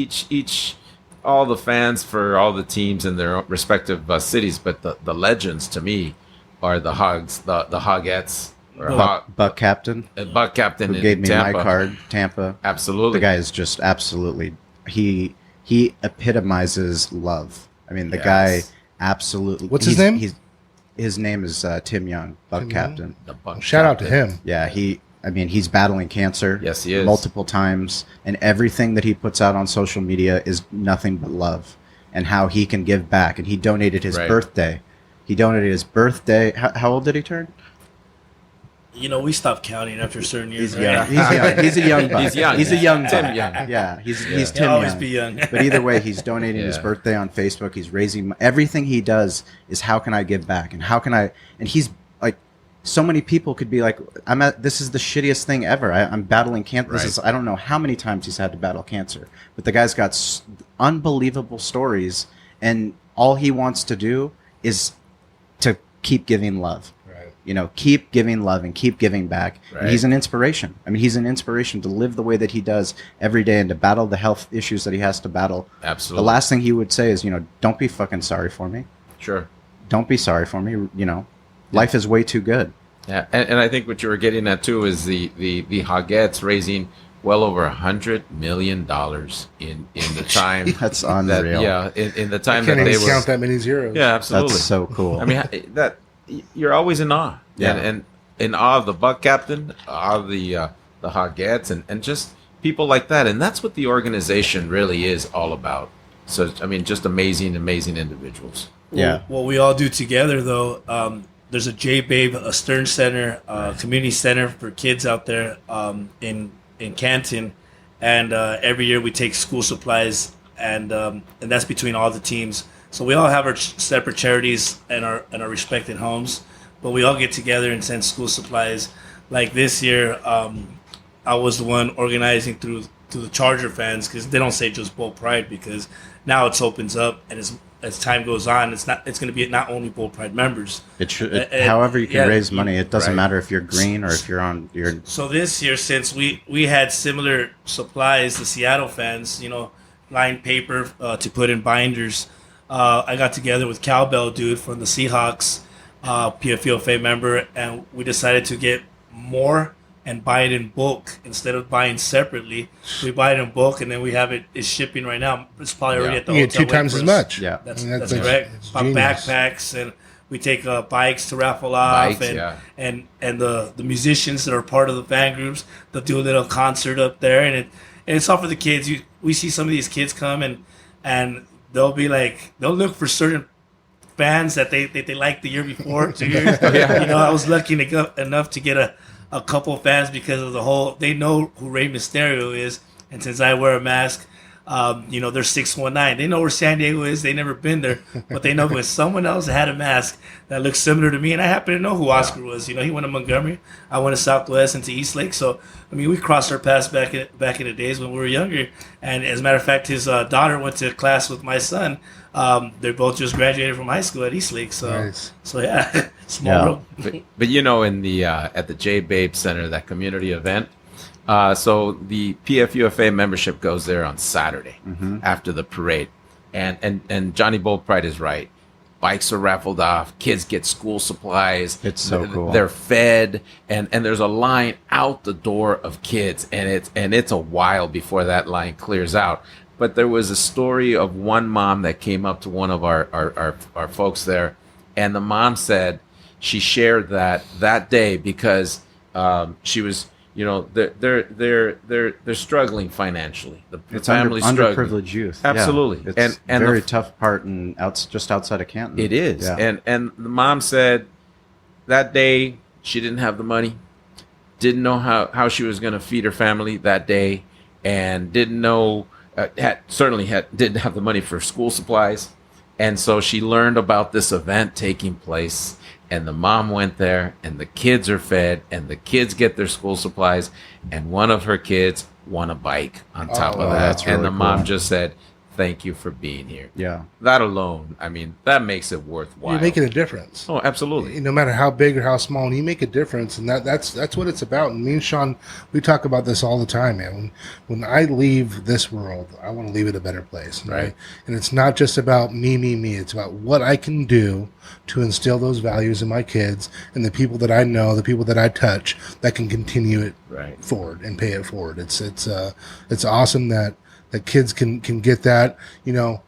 all the fans for all the teams in their respective cities, but the legends to me are the Hogs, the Hogettes, or Buck Captain, Buck Captain who in gave me Tampa. my card, Tampa. Absolutely. The guy is just absolutely, he epitomizes love. I mean, the guy absolutely. What's his name? His name is Tim Young, Buck Tim Captain. The Buck Shout out to Captain. him. Yeah, he's battling cancer. Yes, he is. Multiple times. And everything that he puts out on social media is nothing but love and how he can give back. And he donated his birthday. How old did he turn? We stopped counting after certain years. He's young. He's a young buck. He's young. He's a young Tim buck. Young. Yeah, he's He'll Tim always Young. be young. But either way, he's donating his Yeah. birthday on Facebook. He's raising everything he does is how can I give back and how can I? And he's like, so many people could be like, this is the shittiest thing ever. I'm battling cancer. Right. I don't know how many times he's had to battle cancer, but the guy's got unbelievable stories, and all he wants to do is to keep giving love. Keep giving love and keep giving back. Right. And he's an inspiration. I mean, he's an inspiration to live the way that he does every day and to battle the health issues that he has to battle. Absolutely. The last thing he would say is, don't be fucking sorry for me. Sure. Don't be sorry for me. Life is way too good. Yeah, and I think what you were getting at too is the Hogettes raising well over $100 million in the time. That's unreal. In the time I can't that they even were. count that many zeros. Yeah, absolutely. That's so cool. I mean, that you're always in awe. Yeah. And in awe of the Buck Captain, awe of the Hogettes, and just people like that. And that's what the organization really is all about. So, I mean, just amazing individuals. Yeah. What we all do together, though, there's a J-Babe, a Stern Center, community center for kids out there in Canton. And every year we take school supplies, and that's between all the teams. So we all have our separate charities and our respected homes, but we all get together and send school supplies. Like this year, I was the one organizing through the Charger fans, because they don't say just Bull Pride, because now it opens up, and as time goes on, it's going to be not only Bull Pride members. However you can raise money, it doesn't Right. matter if you're green or if you're on your. So this year, since we had similar supplies, the Seattle fans, lined paper to put in binders. I got together with Cowbell dude from the Seahawks, PFUFA member, and we decided to get more and buy it in bulk instead of buying separately. We buy it in bulk, and then we have it's shipping right now. It's probably already at the You hotel. get 2 times as waiting for us. much. Yeah. That's And correct. it's Bought genius. backpacks, and we take bikes to raffle off, Bikes, and yeah. and the musicians that are part of the fan groups, they'll do a little concert up there, and it's all for the kids. We see some of these kids come and they'll be like, they'll look for certain fans that they liked the year before, 2 years. You know, I was lucky enough to get a couple fans because of the whole, they know who Rey Mysterio is, and since I wear a mask, you know, they're 619. They know where San Diego is. They never been there, but they know when someone else had a mask that looks similar to me, and I happen to know who Oscar was. You know, he went to Montgomery, I went to Southwest and to Eastlake. So I mean, we crossed our paths back in the days when we were younger. And as a matter of fact, his daughter went to class with my son. They both just graduated from high school at Eastlake. So Nice. so yeah, small world. But you know, in the at the J Babe Center, that community event. So the PFUFA membership goes there on Saturday after the parade, and Johnny Boldpride is right. Bikes are raffled off. Kids get school supplies. It's so cool. They're fed, and there's a line out the door of kids, and it's a while before that line clears out. But there was a story of one mom that came up to one of our folks there, and the mom said she shared that day because she was. You know, they're struggling financially. The family's struggling. Underprivileged youth. Absolutely. Yeah. It's And very the- tough part just outside of Canton. It is. Yeah. And the mom said that day she didn't have the money, didn't know how she was going to feed her family that day, and didn't know, didn't have the money for school supplies. And so she learned about this event taking place. And the mom went there, and the kids are fed, and the kids get their school supplies, and one of her kids won a bike on top of that. that's And the really mom cool. just said, "Thank you for being here." Yeah. That alone, I mean, that makes it worthwhile. You're making a difference. Oh, absolutely. No matter how big or how small, and you make a difference, and that's what it's about. And me and Shawn, we talk about this all the time, man. When I leave this world, I want to leave it a better place, right? And it's not just about me. It's about what I can do to instill those values in my kids and the people that I know, the people that I touch, that can continue it Right. forward and pay it forward. It's awesome that kids can get that. You know,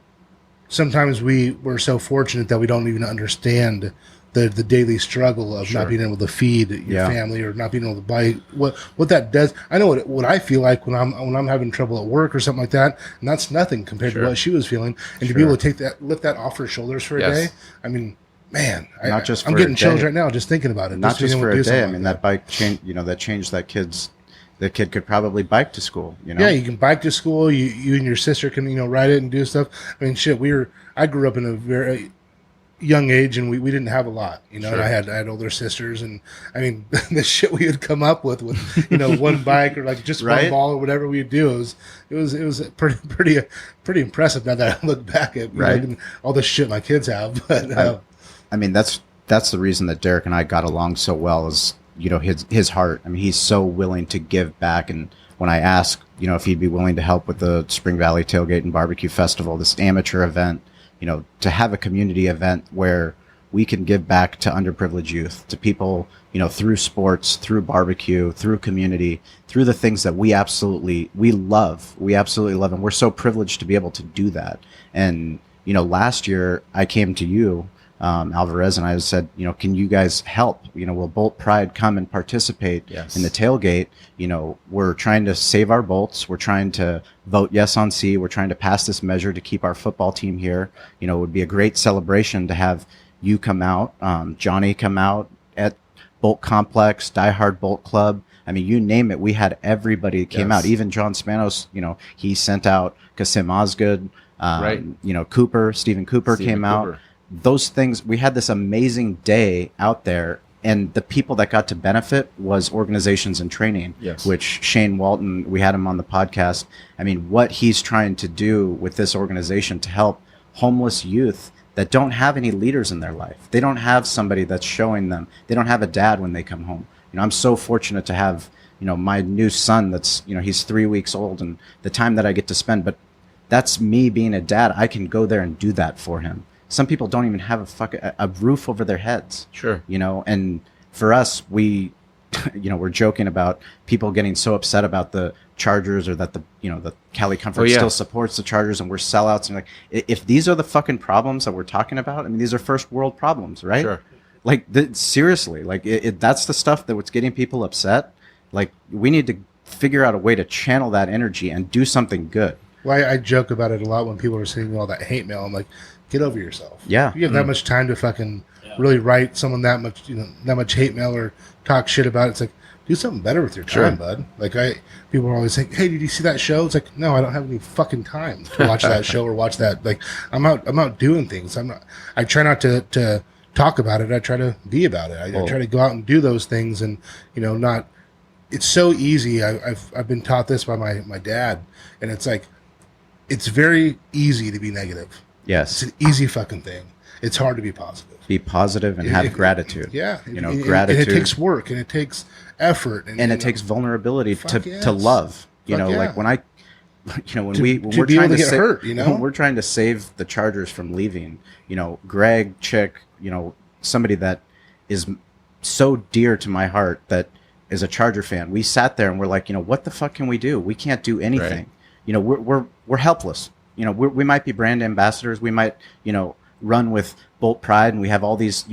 sometimes we're so fortunate that we don't even understand the daily struggle of not being able to feed your family or not being able to buy what that does. I know what I feel like when I'm having trouble at work or something like that, and that's nothing compared to what she was feeling. And to be able to lift that off her shoulders for a day, I mean, man, Not just I'm for getting a chills day. right now just thinking about it. Not just being for able to a do day. I something mean, like that bike changed. You know, that changed that kid's. The kid could probably bike to school. You know. Yeah, you can bike to school. You and your sister can ride it and do stuff. I mean, shit. I grew up in a very young age, and we didn't have a lot. You know, and I had older sisters, and I mean, the shit we would come up with one bike or like just one ball or whatever we'd do. It was pretty impressive now that I look back at all the shit my kids have. But I mean, that's the reason that Derek and I got along so well is, you know, his heart. I mean, he's so willing to give back. And when I asked, you know, if he'd be willing to help with the Spring Valley Tailgate and Barbecue Festival, this amateur event, you know, to have a community event where we can give back to underprivileged youth, to people, you know, through sports, through barbecue, through community, through the things that we absolutely love. And we're so privileged to be able to do that. And, you know, last year I came to you, Alvarez, and I said, you know, can you guys help? You know, will Bolt Pride come and participate in the tailgate? You know, we're trying to save our Bolts. We're trying to vote yes on C. We're trying to pass this measure to keep our football team here. You know, it would be a great celebration to have you come out, Johnny come out at Bolt Complex, Die Hard Bolt Club. I mean, you name it. We had everybody that came out. Even John Spanos, you know, he sent out Kasim Osgood, you know, Stephen Cooper came out. Those things, we had this amazing day out there, and the people that got to benefit was organizations and training, which Shane Walton, we had him on the podcast. I mean, what he's trying to do with this organization to help homeless youth that don't have any leaders in their life. They don't have somebody that's showing them. They don't have a dad when they come home. You know, I'm so fortunate to have, you know, my new son that's, you know, he's 3 weeks old, and the time that I get to spend, but that's me being a dad. I can go there and do that for him. Some people don't even have a roof over their heads. Sure. You know, and for us, we we're joking about people getting so upset about the Chargers, or that the Cali Comfort still supports the Chargers, and we're sellouts. And like, if these are the fucking problems that we're talking about, I mean, these are first world problems, right? Sure. Like, seriously, like that's the stuff that what's getting people upset. Like, we need to figure out a way to channel that energy and do something good. Well, I joke about it a lot when people are sending all that hate mail. I'm like, get over yourself. Yeah. You have that much time to fucking really write someone that much, that much hate mail or talk shit about it. It's like, do something better with your time, bud. Like, people are always saying, hey, did you see that show? It's like, no, I don't have any fucking time to watch that show or watch that. Like, I'm out doing things. I try not to talk about it. I try to be about it. I try to go out and do those things, and, not, it's so easy. I've been taught this by my dad, and it's like, it's very easy to be negative. Yes. It's an easy fucking thing. It's hard to be positive. Be positive and have gratitude. Yeah. Gratitude. And it takes work, and it takes effort. And it takes vulnerability to yes. love. Like when we're trying to hurt, when we're trying to save the Chargers from leaving, Greg, Chick, somebody that is so dear to my heart that is a Charger fan. We sat there and we're like, what the fuck can we do? We can't do anything. Right. We're helpless. We might be brand ambassadors. We might, run with Bolt Pride, and we have all these,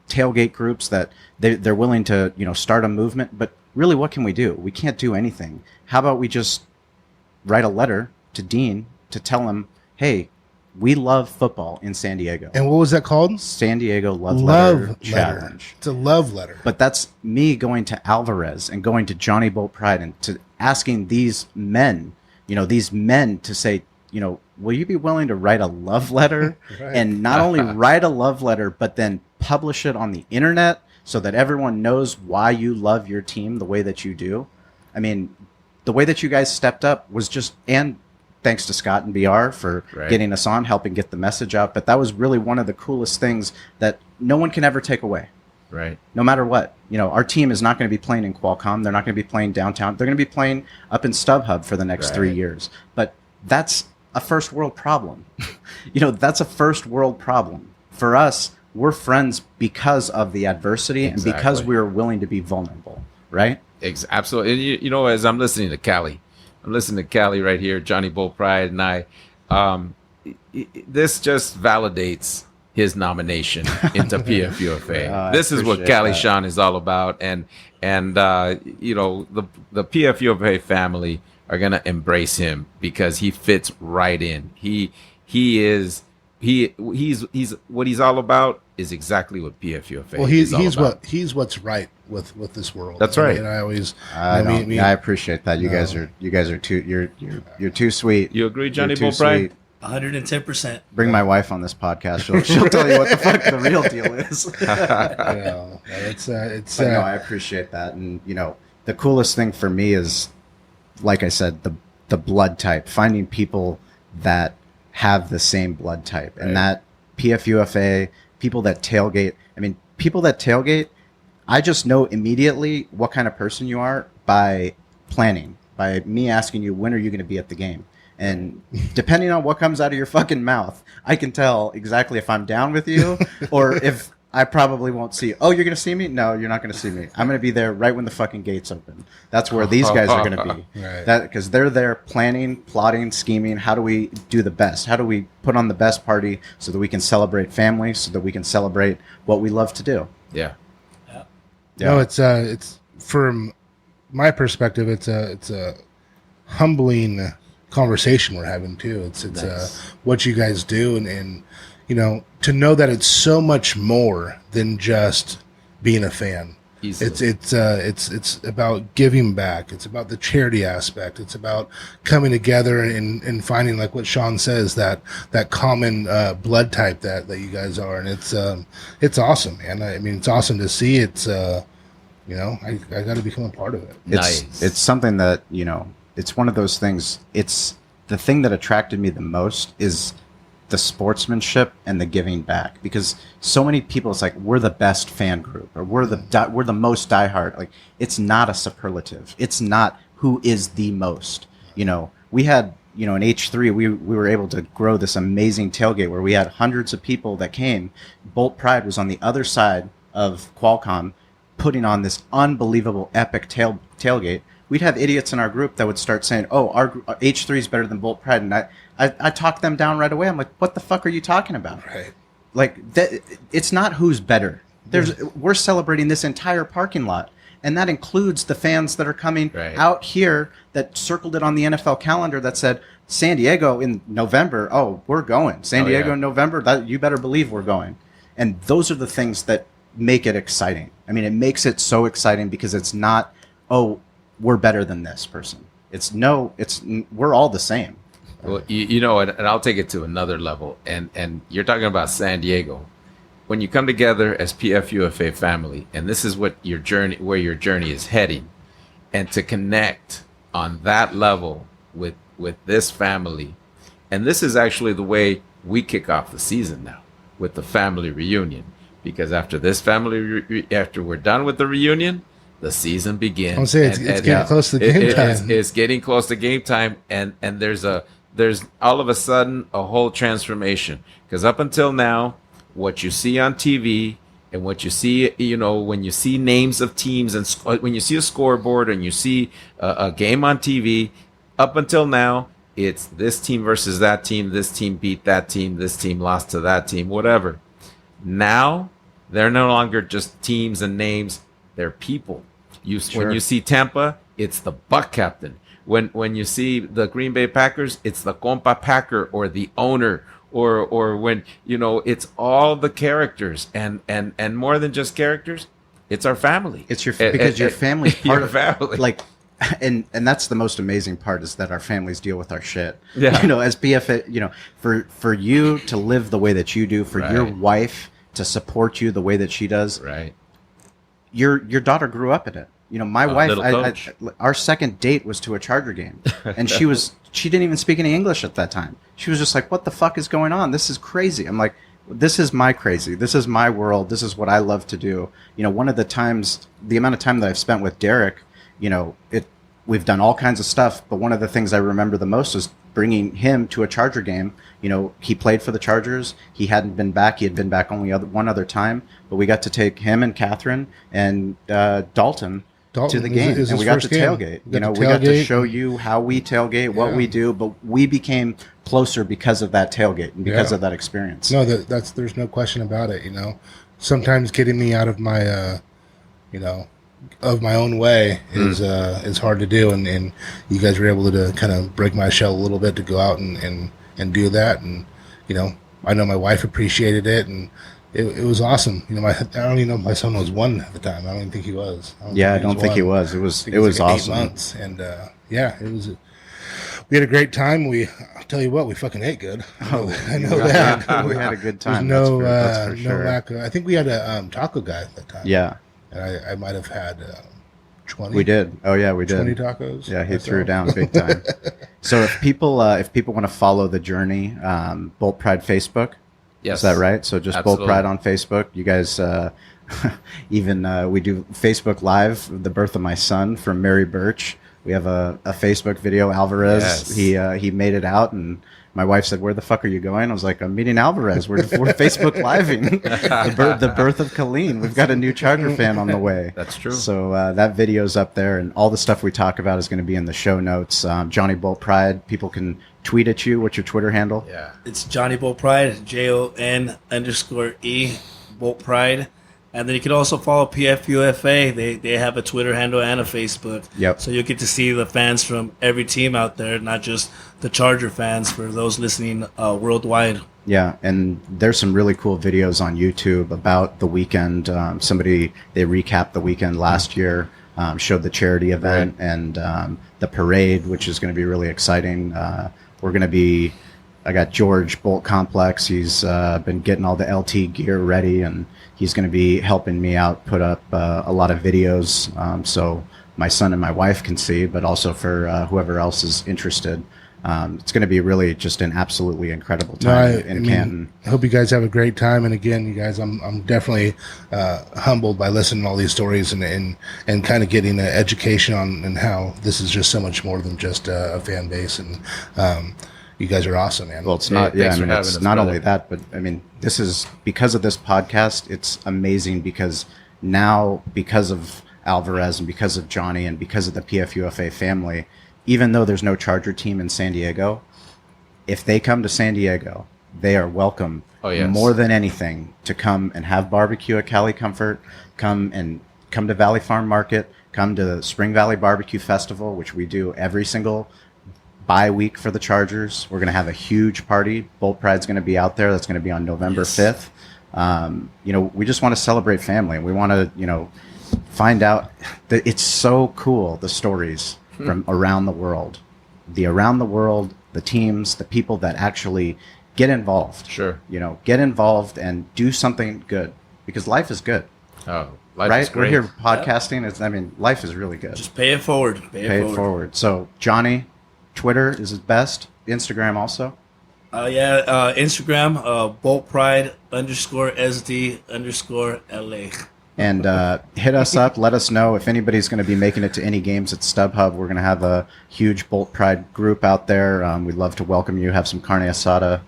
tailgate groups that they're willing to, start a movement. But really, what can we do? We can't do anything. How about we just write a letter to Dean to tell him, hey, we love football in San Diego. And what was that called? San Diego Love Letter Challenge. It's a love letter. But that's me going to Alvarez and going to Johnny Bolt Pride and to asking these men, to say, will you be willing to write a love letter Right. and not only write a love letter, but then publish it on the internet so that everyone knows why you love your team the way that you do? I mean, the way that you guys stepped up was just, and thanks to Scott and BR for getting us on, helping get the message out. But that was really one of the coolest things that no one can ever take away. Right. No matter what. Our team is not going to be playing in Qualcomm. They're not going to be playing downtown. They're going to be playing up in StubHub for the next 3 years. But that's a first world problem. That's a first world problem. For us, we're friends because of the adversity and because we were willing to be vulnerable, right? Absolutely. And as I'm listening to Cali, right here, Johnny Bull Pride, and I, this just validates his nomination into PFUFA. This is what Cali Shawn is all about, and the PFUFA family are gonna embrace him because he fits right in. He's what he's all about is exactly what PFUFA. Well, is all about. he's what's right with this world. That's right. And I always, I appreciate that. You guys are too. You're too sweet. You agree, Johnny Bull Bullbright? 110%. Bring my wife on this podcast. She'll tell you what the fuck the real deal is. I appreciate that, and the coolest thing for me is, like I said, the blood type. Finding people that have the same blood type, and that PFUFA, people that tailgate. I mean, people that tailgate, I just know immediately what kind of person you are by planning, by me asking you, when are you going to be at the game? And depending on what comes out of your fucking mouth, I can tell exactly if I'm down with you or if I probably won't see you. Oh, you're going to see me? No, you're not going to see me. I'm going to be there right when the fucking gates open. That's where these guys are going to be. Right. Because they're there planning, plotting, scheming. How do we do the best? How do we put on the best party so that we can celebrate family, so that we can celebrate what we love to do? Yeah. No, it's from my perspective, it's a humbling conversation we're having too. It's Nice. What you guys do, and to know that it's so much more than just being a fan. Easily. It's about giving back. It's about the charity aspect. It's about coming together and finding, like what Shawn says, that common blood type that you guys are, and it's awesome, man. I mean, it's awesome to see. It's I got to become a part of it. It's something that it's one of those things. It's the thing that attracted me the most is the sportsmanship and the giving back, because so many people, it's like, we're the best fan group, or we're the most diehard. Like, it's not a superlative. It's not who is the most. We had in H3 we were able to grow this amazing tailgate where we had hundreds of people that came. Bolt Pride was on the other side of Qualcomm, putting on this unbelievable epic tailgate, we'd have idiots in our group that would start saying, "Oh, our H3 is better than Bolt Pride," and I talked them down right away. I'm like, "What the fuck are you talking about?" Right. Like that, it's not who's better. We're celebrating this entire parking lot, and that includes the fans that are coming out here that circled it on the NFL calendar that said San Diego in November. Oh, we're going. San Diego in November. That you better believe we're going. And those are the things that make it exciting. I mean, it makes it so exciting because it's not, oh, we're better than this person. We're all the same. Well, you know, and I'll take it to another level. And you're talking about San Diego. When you come together as PFUFA family, and this is what where your journey is heading, and to connect on that level with this family, and this is actually the way we kick off the season now with the family reunion, because after this family, after we're done with the reunion, the season begins. I'll say it's getting close to game time. It's getting close to game time, and there's all of a sudden a whole transformation, because up until now, what you see on TV and what you see, you know, when you see names of teams and when you see a scoreboard and you see a game on TV, up until now, it's this team versus that team. This team beat that team. This team lost to that team, whatever. Now, they're no longer just teams and names. They're people. When you see Tampa, it's the Buck Captain. When you see the Green Bay Packers, it's the Compa Packer or the owner. Or when, you know, it's all the characters and more than just characters, it's our family. It's because your family's part your of family. Like, and that's the most amazing part, is that our families deal with our shit. Yeah. You know, as BFA, you know, for you to live the way that you do, for your wife to support you the way that she does. Right. Your daughter grew up in it. You know, my wife, our second date was to a Charger game, and she didn't even speak any English at that time. She was just like, "What the fuck is going on? This is crazy." I'm like, "This is my crazy. This is my world. This is what I love to do." You know, the amount of time that I've spent with Derek, you know, we've done all kinds of stuff, but one of the things I remember the most is bringing him to a Charger game. You know, he played for the Chargers. He hadn't been back. He had been back only one other time, but we got to take him and Catherine and Dalton to the game, and we got to tailgate. We got to show you how we tailgate, what we do, but we became closer because of that tailgate and because of that experience. No, there's no question about it. You know, sometimes getting me out of my, of my own way is hard to do, and you guys were able to kind of break my shell a little bit to go out and do that, and you know, I know my wife appreciated it, and it was awesome. You know, I don't even know if my son was 1 at the time. I don't even think he was. I don't think he was. It was like awesome. 8 months, and it was. We had a great time. I'll tell you what, we fucking ate good. I know that. We had a good time. There's no that's for sure. no lack of. I think we had a taco guy at that time. Yeah, and I might have had 20. We did. Oh yeah, we did. 20 tacos. Yeah, he threw down big time. So if people want to follow the journey, Bolt Pride Facebook. Yes. Is that right? So just Absolutely. Bolt Pride on Facebook. You guys, even we do Facebook Live, the birth of my son from Mary Birch. We have a Facebook video. Alvarez, he made it out, and my wife said, "Where the fuck are you going?" I was like, "I'm meeting Alvarez. We're Facebook living the birth of Colleen. We've got a new Charger fan on the way." That's true. So that video's up there, and all the stuff we talk about is going to be in the show notes. Johnny Bolt Pride. People can tweet at you. What's your Twitter handle? Yeah, it's Johnny Bolt Pride, JON_E Bolt Pride. And then you can also follow PFUFA. They have a Twitter handle and a Facebook. Yep. So you get to see the fans from every team out there, not just the Charger fans, for those listening worldwide. Yeah, and there's some really cool videos on YouTube about the weekend. They recapped the weekend last year, showed the charity event and the parade, which is going to be really exciting. I got George Bolt Complex. He's been getting all the LT gear ready, and he's going to be helping me out put up a lot of videos so my son and my wife can see, but also for whoever else is interested. It's going to be really just an absolutely incredible time in Canton. I hope you guys have a great time. And again, you guys, I'm definitely humbled by listening to all these stories and kind of getting an education on and how this is just so much more than just a fan base. And you guys are awesome, man. Well, it's not. Yeah, I mean, it's not only that, but I mean, this is because of this podcast. It's amazing because now, because of Alvarez and because of Johnny and because of the PFUFA family, even though there's no Charger team in San Diego, if they come to San Diego, they are welcome more than anything to come and have barbecue at Cali Comfort, come to Valley Farm Market, come to the Spring Valley Barbecue Festival, which we do every single bye week for the Chargers. We're going to have a huge party. Bolt Pride's going to be out there. That's going to be on November 5th. We just want to celebrate family. We want to, find out that it's so cool, the stories from around the world, the teams, the people that actually get involved. Sure. Get involved and do something good, because life is good. Oh, life is great. We're here podcasting. Life is really good. Just pay it forward. Pay it forward. So Johnny, Twitter is his best. Instagram also. Instagram, Bolt Pride _SD_LA. And hit us up. Let us know if anybody's going to be making it to any games at StubHub. We're going to have a huge Bolt Pride group out there. We'd love to welcome you. Have some carne asada.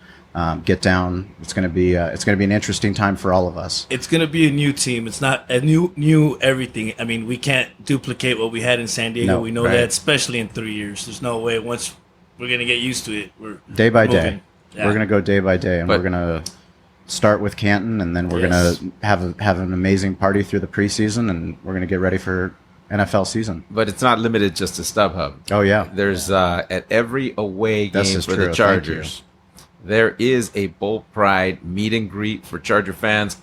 Get down. It's going to be an interesting time for all of us. It's going to be a new team. It's not a new everything. I mean, we can't duplicate what we had in San Diego. We know that, especially in 3 years. There's no way. Once we're going to get used to it, we're day by moving. day. Yeah. We're going to go day by day, and we're going to start with Canton, and then we're going to have an amazing party through the preseason, and we're going to get ready for NFL season. But it's not limited just to StubHub. Oh yeah, there's at every away game for the Chargers, there is a Bolt Pride meet and greet for Charger fans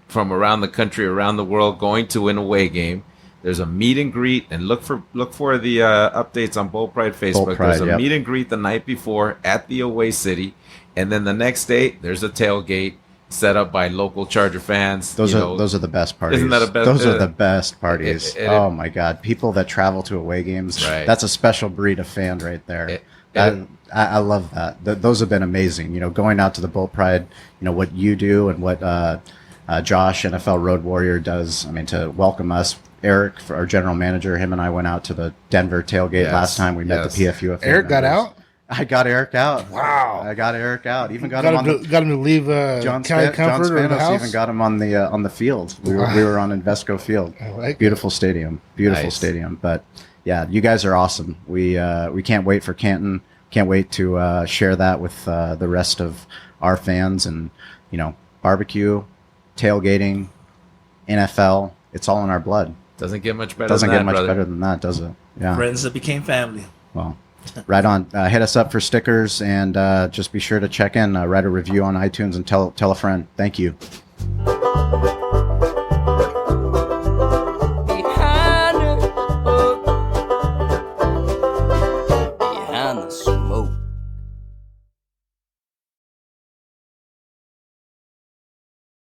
from around the country, around the world, going to an away game. There's a meet and greet, and look for the updates on Bolt Pride Facebook. Bolt Pride, there's a meet and greet the night before at the away city, and then the next day there's a tailgate set up by local Charger fans. Those are the best parties. Isn't that a best? Those are the best parties. Oh my God, people that travel to away games. Right. That's a special breed of fan right there. I love that. Those have been amazing. Going out to the Bolt Pride. What you do and what Josh, NFL Road Warrior, does. I mean, to welcome us. Eric, our general manager, him and I went out to the Denver tailgate last time. We met the PFUFA. Eric got out? I got Eric out. Wow. I got Eric out. Even got him to leave John Cali Comfort or the house? Even got him on the field. We were on Invesco Field. I like Beautiful stadium. Beautiful stadium. But yeah, you guys are awesome. We can't wait for Canton. Can't wait to share that with the rest of our fans, and barbecue, tailgating, NFL. It's all in our blood. Doesn't get much better. Doesn't get much better than that, does it? Yeah. Friends that became family. Well, right on. Hit us up for stickers, and just be sure to check in. Write a review on iTunes and tell a friend. Thank you.